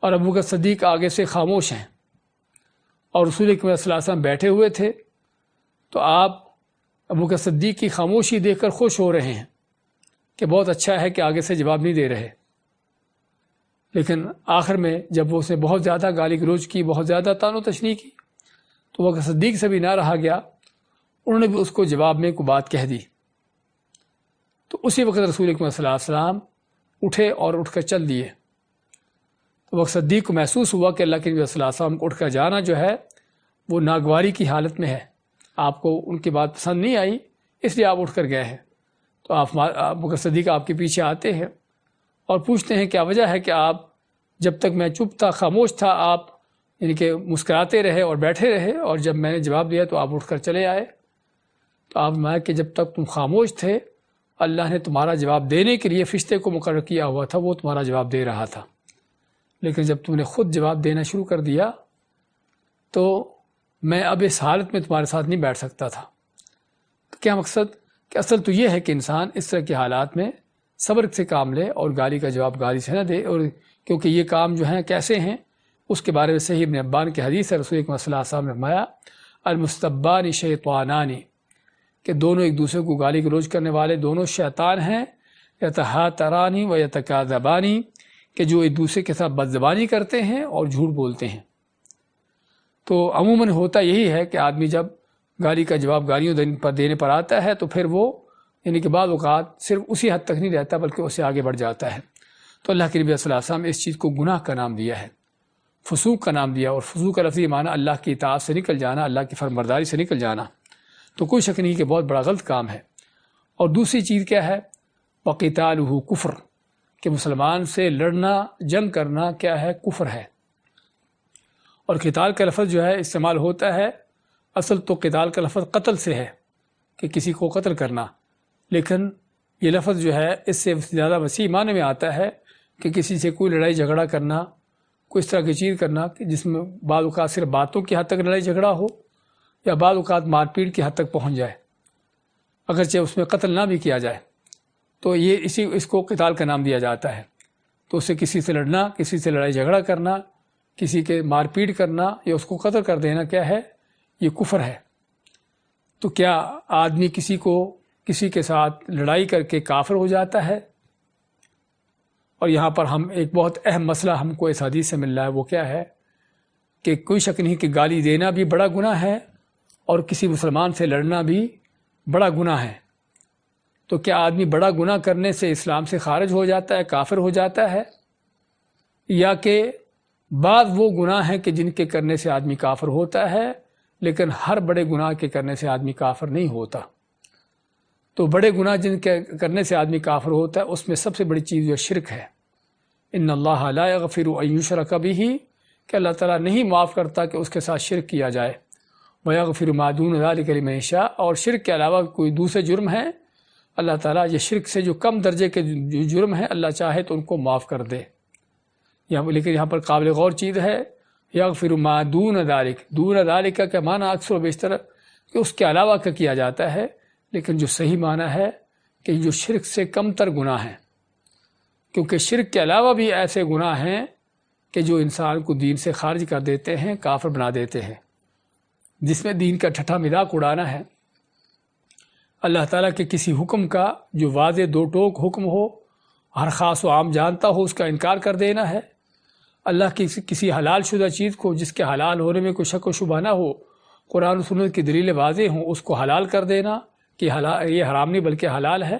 اور ابو بکر صدیق آگے سے خاموش ہیں، اور رسول اکرم صلی اللہ علیہ وسلم بیٹھے ہوئے تھے، تو آپ ابو بکر صدیق کی خاموشی دیکھ کر خوش ہو رہے ہیں کہ بہت اچھا ہے کہ آگے سے جواب نہیں دے رہے۔ لیکن آخر میں جب وہ اسے بہت زیادہ گالی گلوچ کی، بہت زیادہ طعن و تشنیع کی، تو ابو بکر صدیق سے بھی نہ رہا گیا، انہوں نے بھی اس کو جواب میں کوئی بات کہہ دی۔ تو اسی وقت رسول اکرم صلی اللہ علیہ وسلم اٹھے اور اٹھ کر چل دیے۔ تو ابو بکر صدیق کو محسوس ہوا کہ اللہ کے نبی صلی اللہ علیہ وسلم کو اٹھ کر جانا جو ہے وہ ناگواری کی حالت میں ہے، آپ کو ان کی بات پسند نہیں آئی، اس لیے آپ اٹھ کر گئے ہیں۔ تو ابو بکر صدیق آپ کے پیچھے آتے ہیں اور پوچھتے ہیں کیا وجہ ہے کہ آپ جب تک میں چپ تھا، خاموش تھا، آپ یعنی کہ مسکراتے رہے اور بیٹھے رہے، اور جب میں نے جواب دیا تو آپ اٹھ کر چلے آئے۔ تو آپ فرمایا کہ جب تک تم خاموش تھے اللہ نے تمہارا جواب دینے کے لیے فرشتے کو مقرر کیا ہوا تھا، وہ تمہارا جواب دے رہا تھا، لیکن جب تم نے خود جواب دینا شروع کر دیا تو میں اب اس حالت میں تمہارے ساتھ نہیں بیٹھ سکتا تھا۔ کیا مقصد؟ کہ اصل تو یہ ہے کہ انسان اس طرح کے حالات میں صبر سے کام لے اور گالی کا جواب گالی سے نہ دے، اور کیونکہ یہ کام جو ہیں کیسے ہیں اس کے بارے میں صحیح ابن حبان کی حدیث ہے، رسول اکرم صلی اللہ علیہ وسلم نے فرمایا المستبان شیطانانی، کہ دونوں ایک دوسرے کو گالی گلوچ کرنے والے دونوں شیطان ہیں، یتہاترانی و یتکاذبانی، کہ جو ایک دوسرے کے ساتھ بدزبانی کرتے ہیں اور جھوٹ بولتے ہیں۔ تو عموماً ہوتا یہی ہے کہ آدمی جب گالی کا جواب گالیوں دینے پر آتا ہے تو پھر وہ یعنی کہ بعض اوقات صرف اسی حد تک نہیں رہتا بلکہ اس سے آگے بڑھ جاتا ہے۔ تو اللہ کے نبی صلی اللہ علیہ وسلم اس چیز کو گناہ کا نام دیا ہے، فسوق کا نام دیا، اور فسوق کا لفظی معنی اللہ کی اطاعت سے نکل جانا، اللہ کی فرمانبرداری سے نکل جانا، تو کوئی شک نہیں کہ بہت بڑا غلط کام ہے۔ اور دوسری چیز کیا ہے؟ وقتالہ کفر، کہ مسلمان سے لڑنا، جنگ کرنا کیا ہے؟ کفر ہے۔ اور قتال کا لفظ جو ہے استعمال ہوتا ہے، اصل تو قتال کا لفظ قتل سے ہے کہ کسی کو قتل کرنا، لیکن یہ لفظ جو ہے اس سے زیادہ وسیع معنی میں آتا ہے کہ کسی سے کوئی لڑائی جھگڑا کرنا، کوئی اس طرح کی چیز کرنا کہ جس میں بعض اوقات صرف باتوں کی حد تک لڑائی جھگڑا ہو یا بعض اوقات مار پیٹ کی حد تک پہنچ جائے، اگرچہ اس میں قتل نہ بھی کیا جائے، تو یہ اس کو قتال کا نام دیا جاتا ہے۔ تو اس سے کسی سے لڑنا، کسی سے لڑائی جھگڑا کرنا، کسی کے مار پیٹ کرنا یا اس کو قتل کر دینا کیا ہے؟ یہ کفر ہے۔ تو کیا آدمی کسی کے ساتھ لڑائی کر کے کافر ہو جاتا ہے؟ اور یہاں پر ہم ایک بہت اہم مسئلہ ہم کو اس حدیث سے مل رہا ہے، وہ کیا ہے کہ کوئی شک نہیں کہ گالی دینا بھی بڑا گناہ ہے اور کسی مسلمان سے لڑنا بھی بڑا گناہ ہے۔ تو کیا آدمی بڑا گناہ کرنے سے اسلام سے خارج ہو جاتا ہے، کافر ہو جاتا ہے؟ یا کہ بعض وہ گناہ ہیں کہ جن کے کرنے سے آدمی کافر ہوتا ہے لیکن ہر بڑے گناہ کے کرنے سے آدمی کافر نہیں ہوتا۔ تو بڑے گناہ جن کے کرنے سے آدمی کافر ہوتا ہے اس میں سب سے بڑی چیز جو شرک ہے۔ ان اللہ لا یغفر ان یشرک بہ، کہ اللہ تعالیٰ نہیں معاف کرتا کہ اس کے ساتھ شرک کیا جائے، ویغفر ما دون ذلک لمن یشاء، اور شرک کے علاوہ کوئی دوسرے جرم ہیں اللہ تعالیٰ یہ شرک سے جو کم درجے کے جو جرم ہیں اللہ چاہے تو ان کو معاف کر دے۔ لیکن یہاں پر قابل غور چیز ہے یغفر ما دون ذلک، دون ذلک کا معنی اکثر و بیشتر کہ اس کے علاوہ کا کیا جاتا ہے، لیکن جو صحیح معنی ہے کہ جو شرک سے کم تر گناہ ہیں، کیونکہ شرک کے علاوہ بھی ایسے گناہ ہیں کہ جو انسان کو دین سے خارج کر دیتے ہیں، کافر بنا دیتے ہیں، جس میں دین کا ٹھٹھا مذاق اڑانا ہے، اللہ تعالیٰ کے کسی حکم کا جو واضح دو ٹوک حکم ہو، ہر خاص و عام جانتا ہو، اس کا انکار کر دینا ہے، اللہ کی کسی حلال شدہ چیز کو جس کے حلال ہونے میں کوئی شک و شبہ نہ ہو، قرآن و سنت کی دلیل واضح ہوں، اس کو حلال کر دینا کہ یہ حرام نہیں بلکہ حلال ہے،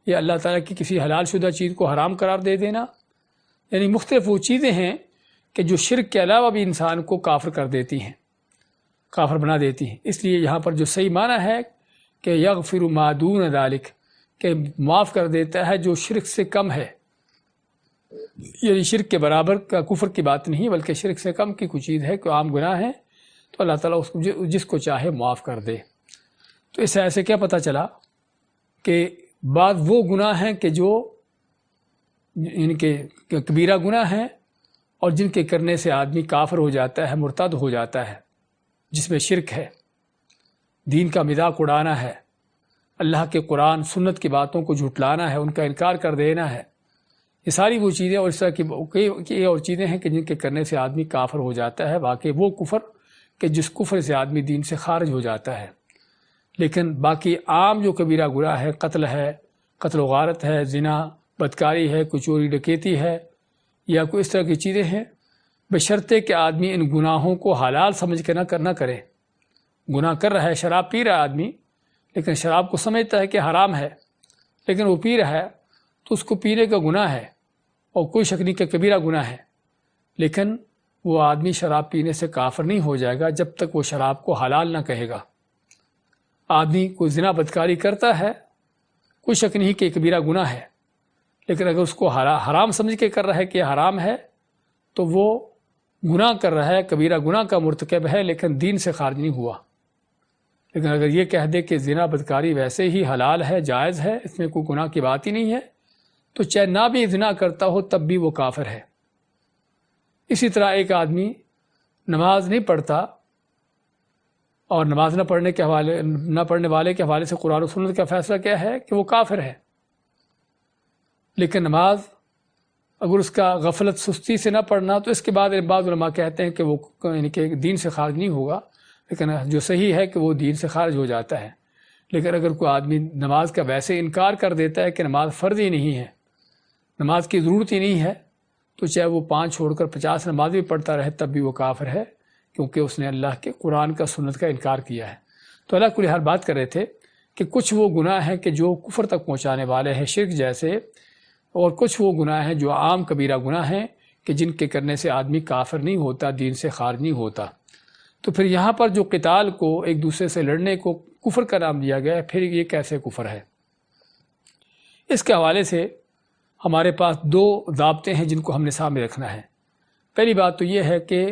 یا اللہ تعالیٰ کی کسی حلال شدہ چیز کو حرام قرار دے دینا، یعنی مختلف وہ چیزیں ہیں کہ جو شرک کے علاوہ بھی انسان کو کافر کر دیتی ہیں، کافر بنا دیتی ہیں۔ اس لیے یہاں پر جو صحیح معنی ہے کہ یغفر ما دون ذلک، کہ معاف کر دیتا ہے جو شرک سے کم ہے، یعنی شرک کے برابر کا کفر کی بات نہیں بلکہ شرک سے کم کی کوئی چیز ہے کہ عام گناہ ہے تو اللہ تعالیٰ اس کو جس کو چاہے معاف کر دے۔ تو اس ایسے کیا پتہ چلا کہ بعض وہ گناہ ہیں کہ جو ان کے کبیرہ گناہ ہیں اور جن کے کرنے سے آدمی کافر ہو جاتا ہے، مرتد ہو جاتا ہے، جس میں شرک ہے، دین کا مذاق اڑانا ہے، اللہ کے قرآن سنت کی باتوں کو جھٹلانا ہے، ان کا انکار کر دینا ہے، یہ ساری وہ چیزیں اور اس طرح کی کئی اور چیزیں ہیں کہ جن کے کرنے سے آدمی کافر ہو جاتا ہے، واقعی وہ کفر کہ جس کفر سے آدمی دین سے خارج ہو جاتا ہے۔ لیکن باقی عام جو کبیرہ گناہ ہے، قتل و غارت ہے، زنا، بدکاری ہے، کوئی چوری ڈکیتی ہے، یا کوئی اس طرح کی چیزیں ہیں، بشرطے کہ آدمی ان گناہوں کو حلال سمجھ کے نہ کرے۔ گناہ کر رہا ہے، شراب پی رہا ہے آدمی، لیکن شراب کو سمجھتا ہے کہ حرام ہے، لیکن وہ پی رہا ہے تو اس کو پینے کا گناہ ہے اور کوئی شک نہیں کہ کبیرہ گناہ ہے، لیکن وہ آدمی شراب پینے سے کافر نہیں ہو جائے گا جب تک وہ شراب کو حلال نہ کہے گا۔ آدمی کوئی زنا بدکاری کرتا ہے، کوئی شک نہیں کہ کبیرہ گناہ ہے، لیکن اگر اس کو حرام سمجھ کے کر رہا ہے کہ یہ حرام ہے تو وہ گناہ کر رہا ہے، کبیرہ گناہ کا مرتکب ہے، لیکن دین سے خارج نہیں ہوا۔ لیکن اگر یہ کہہ دے کہ زنا بدکاری ویسے ہی حلال ہے، جائز ہے، اس میں کوئی گناہ کی بات ہی نہیں ہے، تو چاہے نہ بھی زنا کرتا ہو تب بھی وہ کافر ہے۔ اسی طرح ایک آدمی نماز نہیں پڑھتا اور نماز نہ پڑھنے والے کے حوالے سے قرآن و سنت کا فیصلہ کیا ہے کہ وہ کافر ہے، لیکن نماز اگر اس کا غفلت سستی سے نہ پڑھنا تو اس کے بعد بعض علماء کہتے ہیں کہ وہ یعنی کہ دین سے خارج نہیں ہوگا، لیکن جو صحیح ہے کہ وہ دین سے خارج ہو جاتا ہے۔ لیکن اگر کوئی آدمی نماز کا ویسے انکار کر دیتا ہے کہ نماز فرض ہی نہیں ہے، نماز کی ضرورت ہی نہیں ہے، تو چاہے وہ 5 چھوڑ کر 50 نماز بھی پڑھتا رہے تب بھی وہ کافر ہے، کیونکہ اس نے اللہ کے قرآن کا سنت کا انکار کیا ہے۔ تو اللہ کل حال بات کر رہے تھے کہ کچھ وہ گناہ ہیں کہ جو کفر تک پہنچانے والے ہیں، شرک جیسے، اور کچھ وہ گناہ ہیں جو عام کبیرہ گناہ ہیں کہ جن کے کرنے سے آدمی کافر نہیں ہوتا، دین سے خارج نہیں ہوتا۔ تو پھر یہاں پر جو قتال کو، ایک دوسرے سے لڑنے کو کفر کا نام دیا گیا ہے، پھر یہ کیسے کفر ہے؟ اس کے حوالے سے ہمارے پاس 2 ضابطے ہیں جن کو ہم نے سامنے رکھنا ہے۔ پہلی بات تو یہ ہے کہ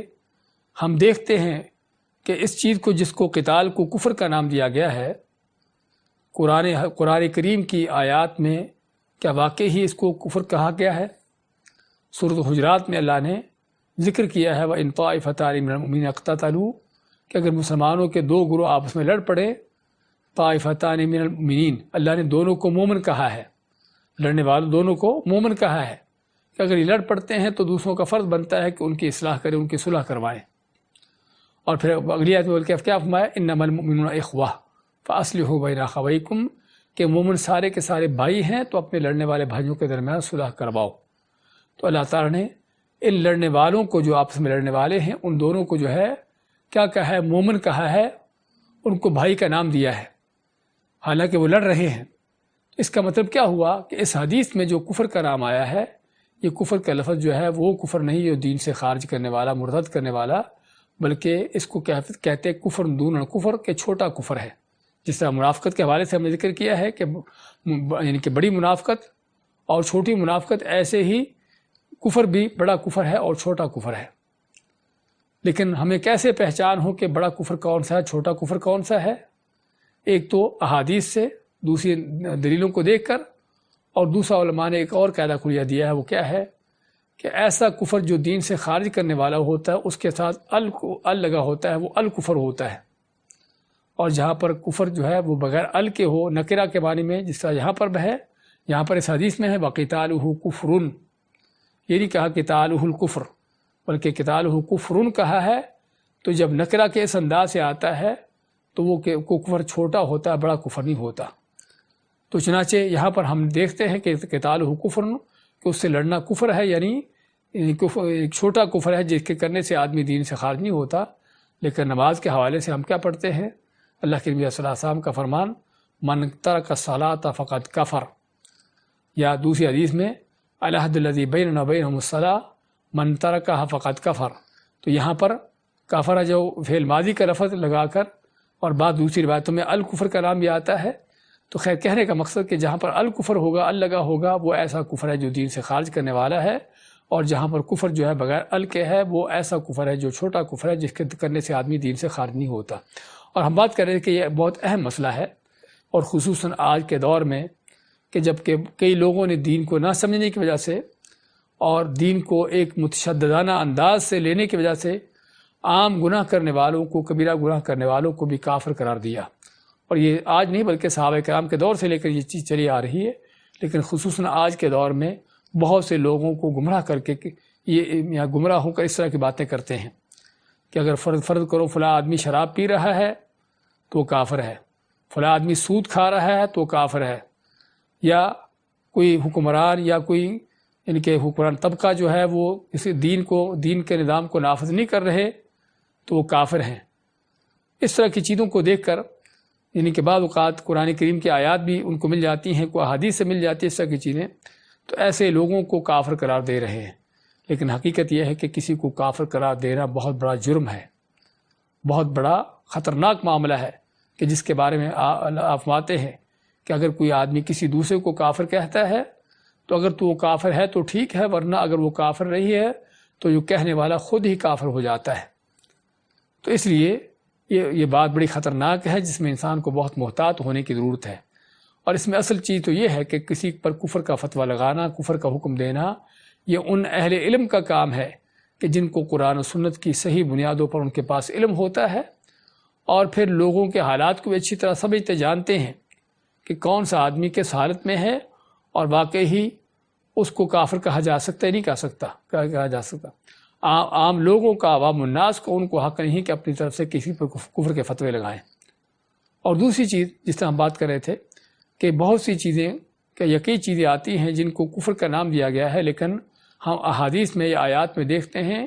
ہم دیکھتے ہیں کہ اس چیز کو جس کو قتال کو کفر کا نام دیا گیا ہے، قرآن کریم کی آیات میں کیا واقعی ہی اس کو کفر کہا گیا ہے؟ سورۃ حجرات میں اللہ نے ذکر کیا ہے وَإِن طَائِفَتَانِ مِنَ الْمُؤْمِنِينَ اقْتَتَلُوا، کہ اگر مسلمانوں کے 2 گروہ آپس میں لڑ پڑے، طَائِفَتَانِ مِنَ الْمُؤْمِنِينَ، اللہ نے دونوں کو مومن کہا ہے، لڑنے والوں دونوں کو مومن کہا ہے کہ اگر یہ لڑ پڑتے ہیں تو دوسروں کا فرض بنتا ہے کہ ان کی اصلاح کریں، ان کی صلح کروائیں۔ اور پھر اگلی آیت میں کیا فرمایا؟ انما المؤمنون اخوہ فاصلحوا بین اخویکم، کہ مومن سارے کے سارے بھائی ہیں تو اپنے لڑنے والے بھائیوں کے درمیان صلح کرواؤ۔ تو اللہ تعالیٰ نے ان لڑنے والوں کو، جو آپس میں لڑنے والے ہیں، ان دونوں کو جو ہے کیا کہا ہے؟ مومن کہا ہے، ان کو بھائی کا نام دیا ہے، حالانکہ وہ لڑ رہے ہیں۔ اس کا مطلب کیا ہوا کہ اس حدیث میں جو کفر کا نام آیا ہے یہ کفر کا لفظ جو ہے وہ کفر نہیں جو دین سے خارج کرنے والا، مرتد کرنے والا، بلکہ اس کو کہتے ہیں کفر دون الکفر، کہ چھوٹا کفر ہے۔ جس طرح منافقت کے حوالے سے ہم نے ذکر کیا ہے کہ یعنی کہ بڑی منافقت اور چھوٹی منافقت، ایسے ہی کفر بھی بڑا کفر ہے اور چھوٹا کفر ہے۔ لیکن ہمیں کیسے پہچان ہو کہ بڑا کفر کون سا ہے، چھوٹا کفر کون سا ہے؟ ایک تو احادیث سے، دوسری دلیلوں کو دیکھ کر، اور دوسرا علماء نے ایک اور قاعدہ کلیہ دیا ہے، وہ کیا ہے کہ ایسا کفر جو دین سے خارج کرنے والا ہوتا ہے اس کے ساتھ ال لگا ہوتا ہے، وہ الکفر ہوتا ہے۔ اور جہاں پر کفر جو ہے وہ بغیر ال کے ہو، نکرہ کے معنی میں، جس طرح یہاں پر ہے، یہاں پر اس حدیث میں ہے وَقِتَالُهُ كُفْرٌ، یہ نہیں کہا قِتَالُهُ الکفر، بلکہ قِتَالُهُ كُفْرٌ کہا ہے۔ تو جب نکرہ کے اس انداز سے آتا ہے تو وہ کفر چھوٹا ہوتا ہے، بڑا کفر نہیں ہوتا۔ تو چنانچہ یہاں پر ہم دیکھتے ہیں کہ قِتَالُهُ كُفْرٌ، کہ اس سے لڑنا کفر ہے، یعنی ایک چھوٹا کفر ہے جس کے کرنے سے آدمی دین سے خارج نہیں ہوتا۔ لیکن نماز کے حوالے سے ہم کیا پڑھتے ہیں؟ اللہ کے نبی صلی اللہ علیہ وسلم کا فرمان من ترک الصلاۃ فقد کفر، یا دوسری حدیث میں العہد الذی بیننا وبینہم الصلاۃ من ترکھا فقد کفر۔ تو یہاں پر کفر جو فعل ماضی کا لفظ لگا کر، اور بعض دوسری روایتوں میں الکفر کا نام بھی آتا ہے۔ تو خیر کہنے کا مقصد کہ جہاں پر الکفر ہوگا، ال لگا ہوگا، وہ ایسا کفر ہے جو دین سے خارج کرنے والا ہے، اور جہاں پر کفر جو ہے بغیر ال کے ہے، وہ ایسا کفر ہے جو چھوٹا کفر ہے، جس کے کرنے سے آدمی دین سے خارج نہیں ہوتا۔ اور ہم بات کر رہے ہیں کہ یہ بہت اہم مسئلہ ہے، اور خصوصاً آج کے دور میں کہ جب کہ کئی لوگوں نے دین کو نہ سمجھنے کی وجہ سے اور دین کو ایک متشددانہ انداز سے لینے کی وجہ سے عام گناہ کرنے والوں کو، کبیرہ گناہ کرنے والوں کو بھی کافر قرار دیا۔ اور یہ آج نہیں بلکہ صحابہ کرام کے دور سے لے کر یہ چیز چلی آ رہی ہے، لیکن خصوصاً آج کے دور میں بہت سے لوگوں کو گمراہ کر کے یہ گمراہ ہو کر اس طرح کی باتیں کرتے ہیں کہ اگر فرض کرو فلاں آدمی شراب پی رہا ہے تو وہ کافر ہے، فلاں آدمی سود کھا رہا ہے تو وہ کافر ہے، یا کوئی حکمران یا کوئی ان کے حکمران طبقہ جو ہے وہ کسی دین کے نظام کو نافذ نہیں کر رہے تو وہ کافر ہیں۔ اس طرح کی چیزوں کو دیکھ کر، یعنی کہ بعض اوقات قرآن کریم کی آیات بھی ان کو مل جاتی ہیں، کوئی احادیث سے مل جاتی ہے اس طرح کی چیزیں، تو ایسے لوگوں کو کافر قرار دے رہے ہیں۔ لیکن حقیقت یہ ہے کہ کسی کو کافر قرار دینا بہت بڑا جرم ہے، بہت بڑا خطرناک معاملہ ہے، کہ جس کے بارے میں آپ فرماتے ہیں کہ اگر کوئی آدمی کسی دوسرے کو کافر کہتا ہے تو اگر تو وہ کافر ہے تو ٹھیک ہے، ورنہ اگر وہ کافر نہیں ہے تو جو کہنے والا خود ہی کافر ہو جاتا ہے۔ تو اس لیے یہ بات بڑی خطرناک ہے، جس میں انسان کو بہت محتاط ہونے کی ضرورت ہے۔ اور اس میں اصل چیز تو یہ ہے کہ کسی پر کفر کا فتویٰ لگانا، کفر کا حکم دینا، یہ ان اہل علم کا کام ہے کہ جن کو قرآن و سنت کی صحیح بنیادوں پر ان کے پاس علم ہوتا ہے، اور پھر لوگوں کے حالات کو بھی اچھی طرح سمجھتے جانتے ہیں کہ کون سا آدمی کس حالت میں ہے، اور واقعی ہی اس کو کافر کہا جا سکتا ہے، نہیں کہا جا سکتا۔ عام لوگوں کا، عوام الناس کو، ان کو حق نہیں کہ اپنی طرف سے کسی پر کفر کے فتوے لگائیں۔ اور دوسری چیز جس طرح ہم بات کر رہے تھے کہ بہت سی چیزیں کہ یقینی چیزیں آتی ہیں جن کو کفر کا نام دیا گیا ہے، لیکن ہم احادیث میں یا آیات میں دیکھتے ہیں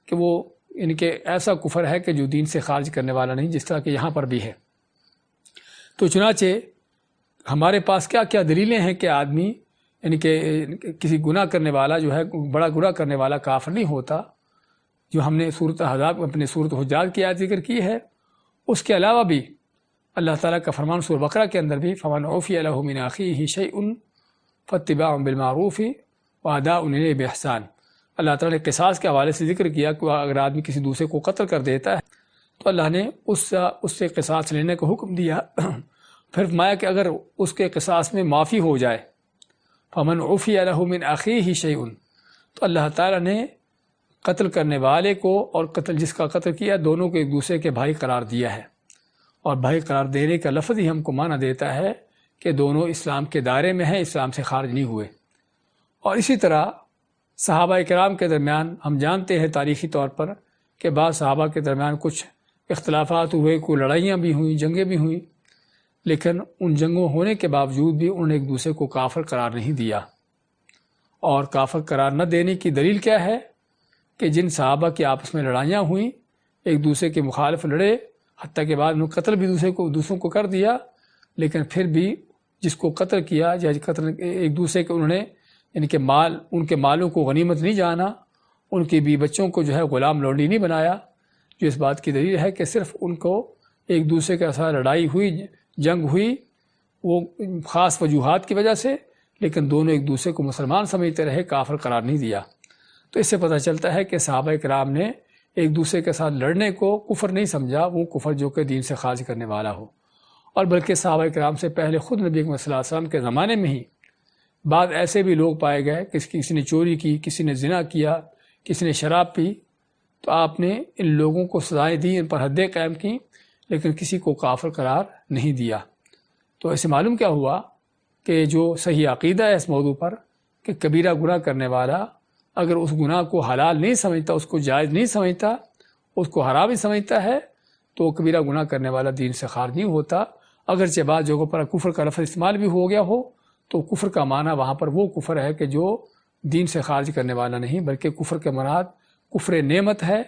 کہ وہ ان کے ایسا کفر ہے کہ جو دین سے خارج کرنے والا نہیں، جس طرح کہ یہاں پر بھی ہے۔ تو چنانچہ ہمارے پاس کیا کیا دلیلیں ہیں کہ آدمی یعنی کہ کسی گناہ کرنے والا جو ہے، بڑا گناہ کرنے والا کافر نہیں ہوتا، جو ہم نے سورۃ احزاب اپنے سورۃ حجرات کی آیت ذکر کی ہے۔ اس کے علاوہ بھی اللہ تعالیٰ کا فرمان سورۃ بقرہ کے اندر بھی فَمَنْ عُفِيَ لَهُ مِنْ أَخِيهِ شَيْءٌ فَاتِّبَاعٌ بِالْمَعْرُوفِ وَأَدَاءٌ إِلَيْهِ بِإِحْسَانٍ۔ اللہ تعالیٰ نے قصاص کے حوالے سے ذکر کیا کہ اگر آدمی کسی دوسرے کو قتل کر دیتا ہے تو اللہ نے اس سے قصاص لینے کا حکم دیا۔ پھر فرمایا کہ اگر اس کے قصاص میں معافی ہو جائے، فَمَنْ عُفِيَ لَهُ مِنْ أَخِيهِ شَيْءٌ، تو اللہ تعالیٰ نے قتل کرنے والے کو اور جس کا قتل کیا، دونوں کو ایک دوسرے کے بھائی قرار دیا ہے۔ اور بھائی قرار دینے کا لفظ ہی ہم کو معنی دیتا ہے کہ دونوں اسلام کے دائرے میں ہیں، اسلام سے خارج نہیں ہوئے۔ اور اسی طرح صحابہ کرام کے درمیان ہم جانتے ہیں تاریخی طور پر کہ بعض صحابہ کے درمیان کچھ اختلافات ہوئے، کوئی لڑائیاں بھی ہوئیں، جنگیں بھی ہوئیں، لیکن ان جنگوں ہونے کے باوجود بھی انہوں نے ایک دوسرے کو کافر قرار نہیں دیا۔ اور کافر قرار نہ دینے کی دلیل کیا ہے کہ جن صحابہ کی آپس میں لڑائیاں ہوئیں، ایک دوسرے کے مخالف لڑے، حتیٰ کہ بعد میں قتل بھی دوسروں کو کر دیا، لیکن پھر بھی جس کو قتل کیا یا قتل ایک دوسرے کے انہوں نے یعنی کہ ان کے مالوں کو غنیمت نہیں جانا، ان کے بیوی بچوں کو جو ہے غلام لونڈی نہیں بنایا، جو اس بات کی دلیل ہے کہ صرف ان کو ایک دوسرے کے ساتھ لڑائی ہوئی، جنگ ہوئی، وہ خاص وجوہات کی وجہ سے، لیکن دونوں ایک دوسرے کو مسلمان سمجھتے رہے، کافر قرار نہیں دیا۔ تو اس سے پتہ چلتا ہے کہ صحابہ کرام نے ایک دوسرے کے ساتھ لڑنے کو کفر نہیں سمجھا، وہ کفر جو کہ دین سے خارج کرنے والا ہو، اور بلکہ صحابہ کرام سے پہلے خود نبی اکرم صلی اللہ علیہ وسلم کے زمانے میں ہی بعض ایسے بھی لوگ پائے گئے کہ کسی نے چوری کی، کسی نے زنا کیا، کسی نے شراب پی، تو آپ نے ان لوگوں کو سزائیں دی، ان پر حدیں قائم کی، لیکن کسی کو کافر قرار نہیں دیا۔ تو اسے معلوم کیا ہوا کہ جو صحیح عقیدہ ہے اس موضوع پر کہ کبیرہ گناہ کرنے والا اگر اس گناہ کو حلال نہیں سمجھتا، اس کو جائز نہیں سمجھتا، اس کو حرام ہی سمجھتا ہے، تو کبیرہ گناہ کرنے والا دین سے خارج نہیں ہوتا۔ اگرچہ بعض جگہوں پر کفر کا لفظ استعمال بھی ہو گیا ہو، تو کفر کا معنی وہاں پر وہ کفر ہے کہ جو دین سے خارج کرنے والا نہیں، بلکہ کفر کے مراد کفر نعمت ہے۔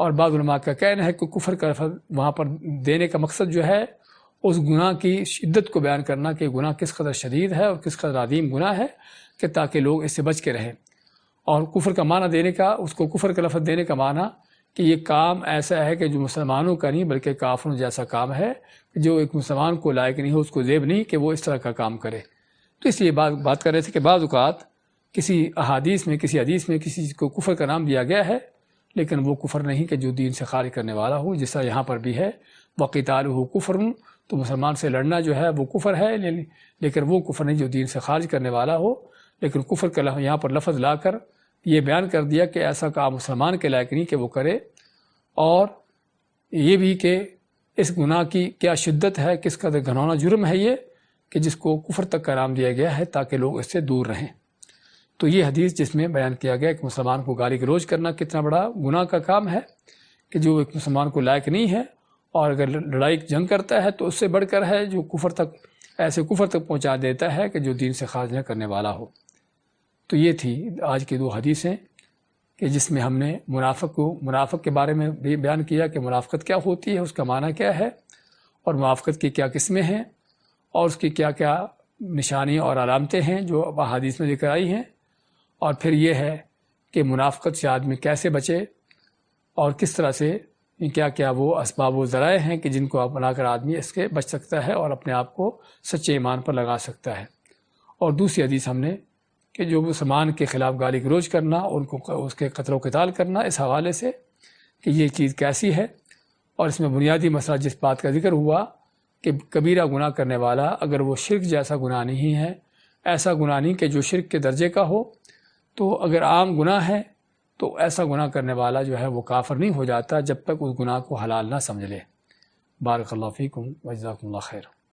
اور بعض علماء کا کہنا ہے کہ کفر کا لفظ وہاں پر دینے کا مقصد جو ہے اس گناہ کی شدت کو بیان کرنا کہ گناہ کس قدر شدید ہے اور کس قدر عظیم گناہ ہے، کہ تاکہ لوگ اس سے بچ کے رہیں۔ اور کفر کا معنی دینے کا، اس کو کفر کا لفظ دینے کا معنی کہ یہ کام ایسا ہے کہ جو مسلمانوں کا نہیں بلکہ کافروں جیسا کام ہے، جو ایک مسلمان کو لائق نہیں ہو، اس کو زیب نہیں کہ وہ اس طرح کا کام کرے۔ تو اس لیے بات کر رہے تھے کہ بعض اوقات کسی حدیث میں کسی چیز کو کفر کا نام دیا گیا ہے، لیکن وہ کفر نہیں کہ جو دین سے خارج کرنے والا ہو، جس طرح یہاں پر بھی ہے وَقِتَالُهُ كُفْرٌ، تو مسلمان سے لڑنا جو ہے وہ کفر ہے، لیکن وہ کفر نہیں جو دین سے خارج کرنے والا ہو۔ لیکن کفر کا یہاں پر لفظ لا کر یہ بیان کر دیا کہ ایسا کام مسلمان کے لائق نہیں کہ وہ کرے، اور یہ بھی کہ اس گناہ کی کیا شدت ہے، کس قدر گھناؤنا جرم ہے یہ کہ جس کو کفر تک کا نام دیا گیا ہے تاکہ لوگ اس سے دور رہیں۔ تو یہ حدیث جس میں بیان کیا گیا کہ مسلمان کو گالی گلوچ کرنا کتنا بڑا گناہ کا کام ہے، کہ جو ایک مسلمان کو لائق نہیں ہے، اور اگر لڑائی جنگ کرتا ہے تو اس سے بڑھ کر ہے جو کفر تک پہنچا دیتا ہے کہ جو دین سے خارج نہ کرنے والا ہو۔ تو یہ تھی آج کی 2 حدیثیں کہ جس میں ہم نے منافق کے بارے میں بھی بیان کیا کہ منافقت کیا ہوتی ہے، اس کا معنی کیا ہے، اور منافقت کی کیا قسمیں ہیں، اور اس کی کیا کیا نشانیاں اور علامتیں ہیں جو احادیث میں ذکر آئی ہیں، اور پھر یہ ہے کہ منافقت سے آدمی کیسے بچے اور کس طرح سے کیا کیا وہ اسباب و ذرائع ہیں کہ جن کو اپنا کر آدمی اس کے بچ سکتا ہے اور اپنے آپ کو سچے ایمان پر لگا سکتا ہے۔ اور دوسری حدیث ہم نے کہ جو مسلمان کے خلاف گالی گلوچ کرنا، ان کو اس کے قتل و قتال کرنا، اس حوالے سے کہ یہ چیز کیسی ہے، اور اس میں بنیادی مسئلہ جس بات کا ذکر ہوا کہ کبیرہ گناہ کرنے والا اگر وہ شرک جیسا گناہ نہیں ہے، ایسا گناہ نہیں کہ جو شرک کے درجے کا ہو، تو اگر عام گناہ ہے تو ایسا گناہ کرنے والا جو ہے وہ کافر نہیں ہو جاتا جب تک اس گناہ کو حلال نہ سمجھ لے۔ بارک اللہ فیکم و جزاکم اللہ خیر۔